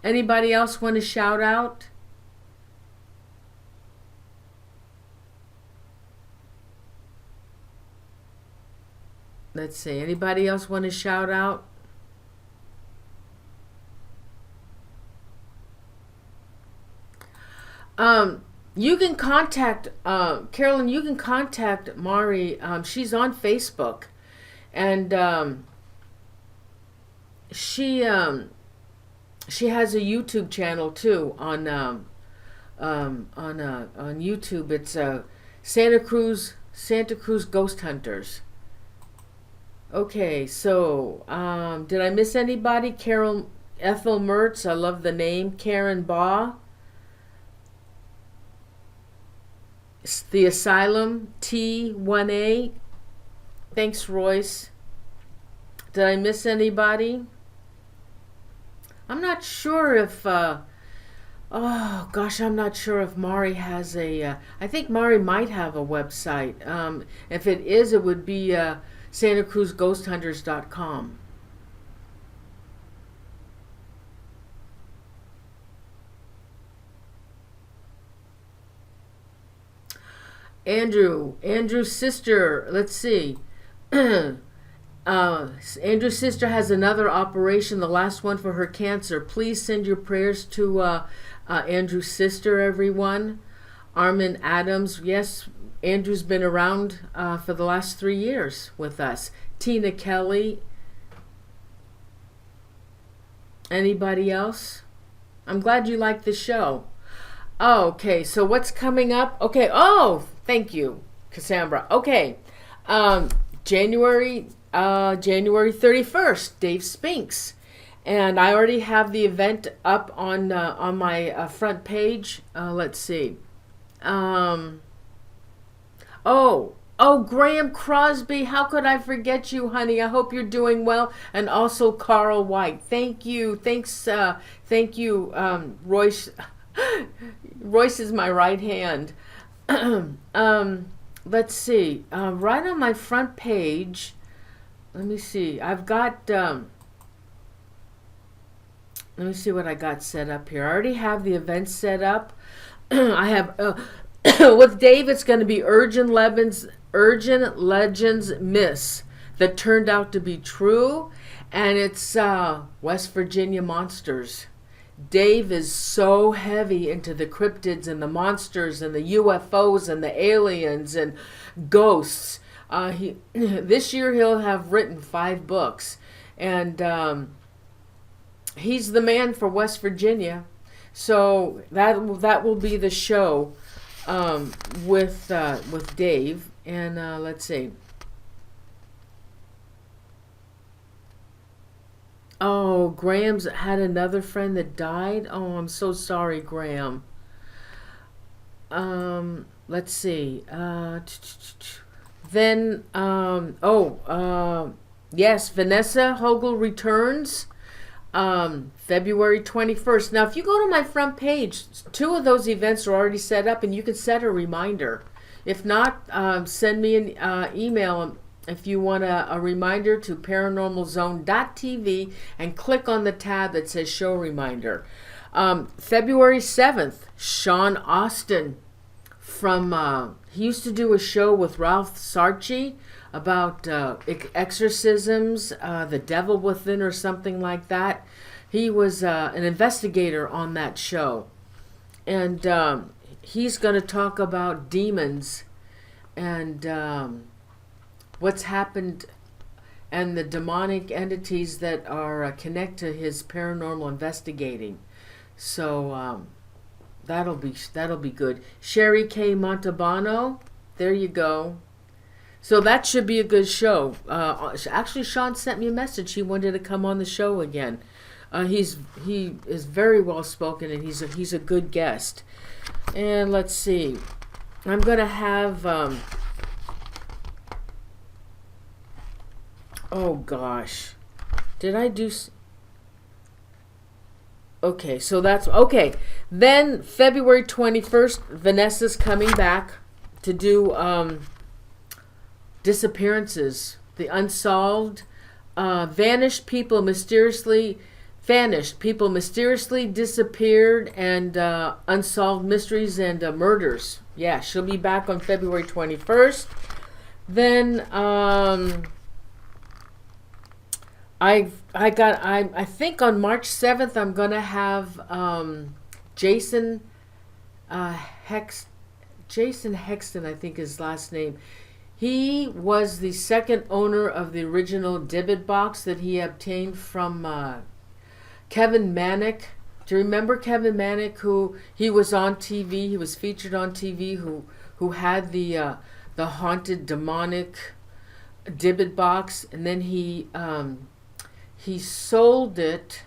Anybody else want to shout out? Let's see. Anybody else want to shout out? You can contact Carolyn. You can contact Mari. She's on Facebook, and she has a YouTube channel too on YouTube. It's Santa Cruz Ghost Hunters. Okay, so did I miss anybody? Carol Ethel Mertz. I love the name. Karen Baugh. The Asylum T1A. Thanks, Royce. Did I miss anybody? I'm not sure if oh gosh, I'm not sure if Mari has a I think Mari might have a website. If it is, it would be SantaCruzGhostHunters.com. Andrew's sister, let's see. Andrew's sister has another operation, the last one for her cancer. Please send your prayers to Andrew's sister, everyone. Armin Adams, yes, Andrew's been around for the last 3 years with us. Tina Kelly. Anybody else? I'm glad you like the show. Oh, okay, so what's coming up? Okay, oh, thank you, Cassandra. Okay, January 31st, Dave Spinks. And I already have the event up on my front page. Let's see. Graham Crosby, how could I forget you, honey? I hope you're doing well. And also Carl White. Thank you. Thank you, Royce. Royce is my right hand. Let's see. Right on my front page, let me see. I've got, let me see what I got set up here. I already have the event set up. I have, with Dave, it's going to be Urgent Legends Myths that turned out to be true. And it's West Virginia monsters. Dave is so heavy into the cryptids and the monsters and the UFOs and the aliens and ghosts. This year he'll have written 5 books, and he's the man for West Virginia. So that will be the show with Dave. And let's see. Oh, Graham's had another friend that died. Oh, I'm so sorry, Graham. Let's see. Then, yes, Vanessa Hogel returns February 21st. Now, if you go to my front page, 2 of those events are already set up, and you can set a reminder. If not, send me an email if you want a reminder to ParanormalZone.tv and click on the tab that says Show Reminder. February 7th, Sean Austin from, he used to do a show with Ralph Sarchi about exorcisms, the devil within or something like that. He was an investigator on that show. And he's going to talk about demons and what's happened and the demonic entities that are connected to his paranormal investigating. So that'll be good. Sherry K. Montalbano, there you go. So that should be a good show. Actually, Sean sent me a message. He wanted to come on the show again. He is very well spoken, and he's a good guest. And let's see, I'm gonna have. Oh gosh, did I do? Okay, so that's okay. Then February 21st, Vanessa's coming back to do disappearances, the unsolved, vanished people mysteriously disappeared, and unsolved mysteries and murders. Yeah, she'll be back on February 21st. Then I think on March 7th I'm gonna have Jason Hexton, I think his last name. He was the second owner of the original Dybbuk box that he obtained from Kevin Manick. Do you remember Kevin Manick? Who he was on TV. He was featured on TV. Who had the haunted demonic Dybbuk box, and then he sold it,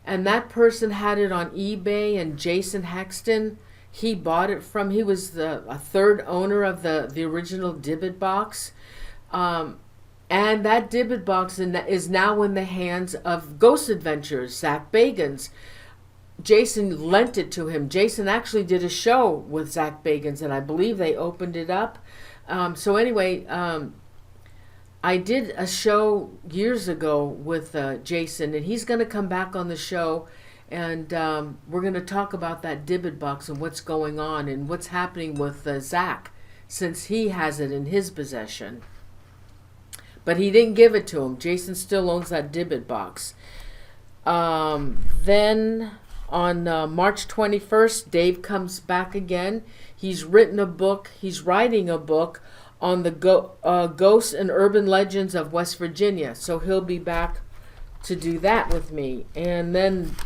and that person had it on eBay. And Jason Hexton, he bought it from. He was a third owner of the original Dybbuk box. And that Dybbuk box is now in the hands of Ghost Adventures, Zach Bagans. Jason lent it to him. Jason actually did a show with Zach Bagans, and I believe they opened it up. So anyway, I did a show years ago with Jason, and he's going to come back on the show, and we're going to talk about that Dybbuk box and what's going on and what's happening with Zach, since he has it in his possession. But he didn't give it to him. Jason still owns that Dybbuk box. Then on March 21st, Dave comes back again. He's writing a book. He's writing a book on the ghosts and urban legends of West Virginia. So he'll be back to do that with me. And then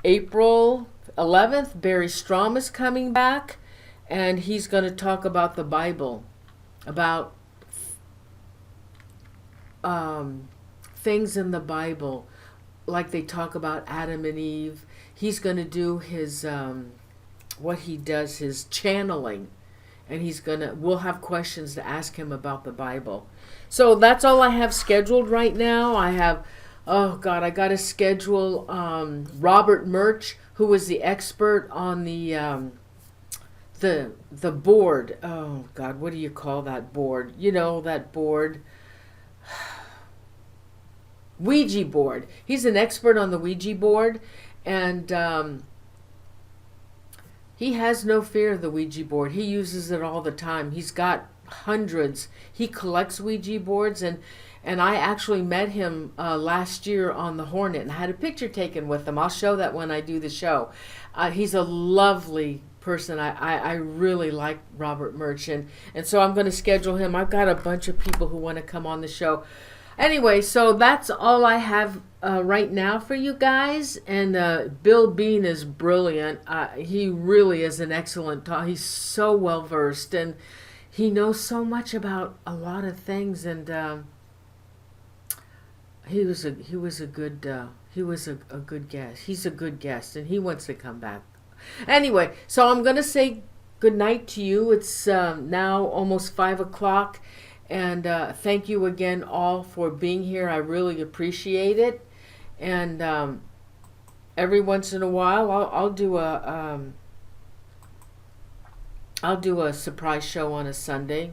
April 11th, Barry Strom is coming back, and he's going to talk about the Bible, about things in the Bible, like they talk about Adam and Eve. He's going to do his what he does, his channeling, and we'll have questions to ask him about the Bible. So that's all I have scheduled right now. I have, oh God, I got to schedule Robert Murch, who was the expert on the board. Oh God, what do you call that board? You know, that board. Ouija board. He's an expert on the Ouija board, and he has no fear of the Ouija board. He uses it all the time. He's got hundreds. He collects Ouija boards, and I actually met him last year on the Hornet, and I had a picture taken with him. I'll show that when I do the show. He's a lovely person. I really like Robert Murch, and so I'm going to schedule him. I've got a bunch of people who want to come on the show. Anyway, so that's all I have right now for you guys. And Bill Bean is brilliant. He really is an excellent talk. He's so well versed, and he knows so much about a lot of things. And he was a good guest. He's a good guest, and he wants to come back. Anyway, so I'm gonna say good night to you. It's now almost 5 o'clock. And thank you again all for being here. I really appreciate it. And every once in a while, I'll do a surprise show on a Sunday.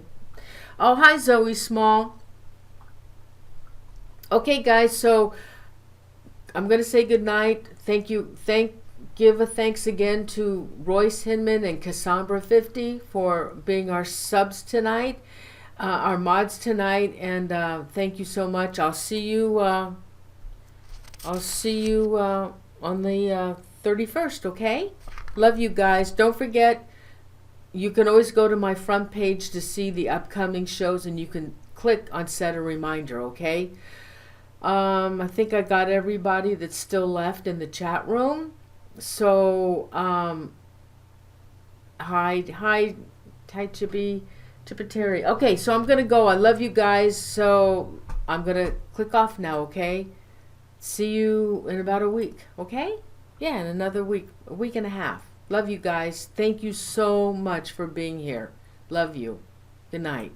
Oh, hi Zoe Small. Okay, guys. So I'm gonna say good night. Thank you. Give a thanks again to Royce Hinman and Cassandra 50 for being our subs tonight. Our mods tonight, and thank you so much. I'll see you on the 31st, okay? Love you guys. Don't forget, you can always go to my front page to see the upcoming shows, and you can click on set a reminder, okay? I think I got everybody that's still left in the chat room. So Hi, Tipiteri. Okay, so I'm gonna go. I love you guys. So I'm gonna click off now. Okay. See you in about a week. Okay. Yeah, in another week, a week and a half. Love you guys. Thank you so much for being here. Love you. Good night.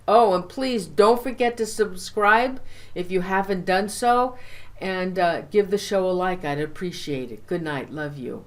Oh, and please don't forget to subscribe if you haven't done so, and give the show a like. I'd appreciate it. Good night. Love you.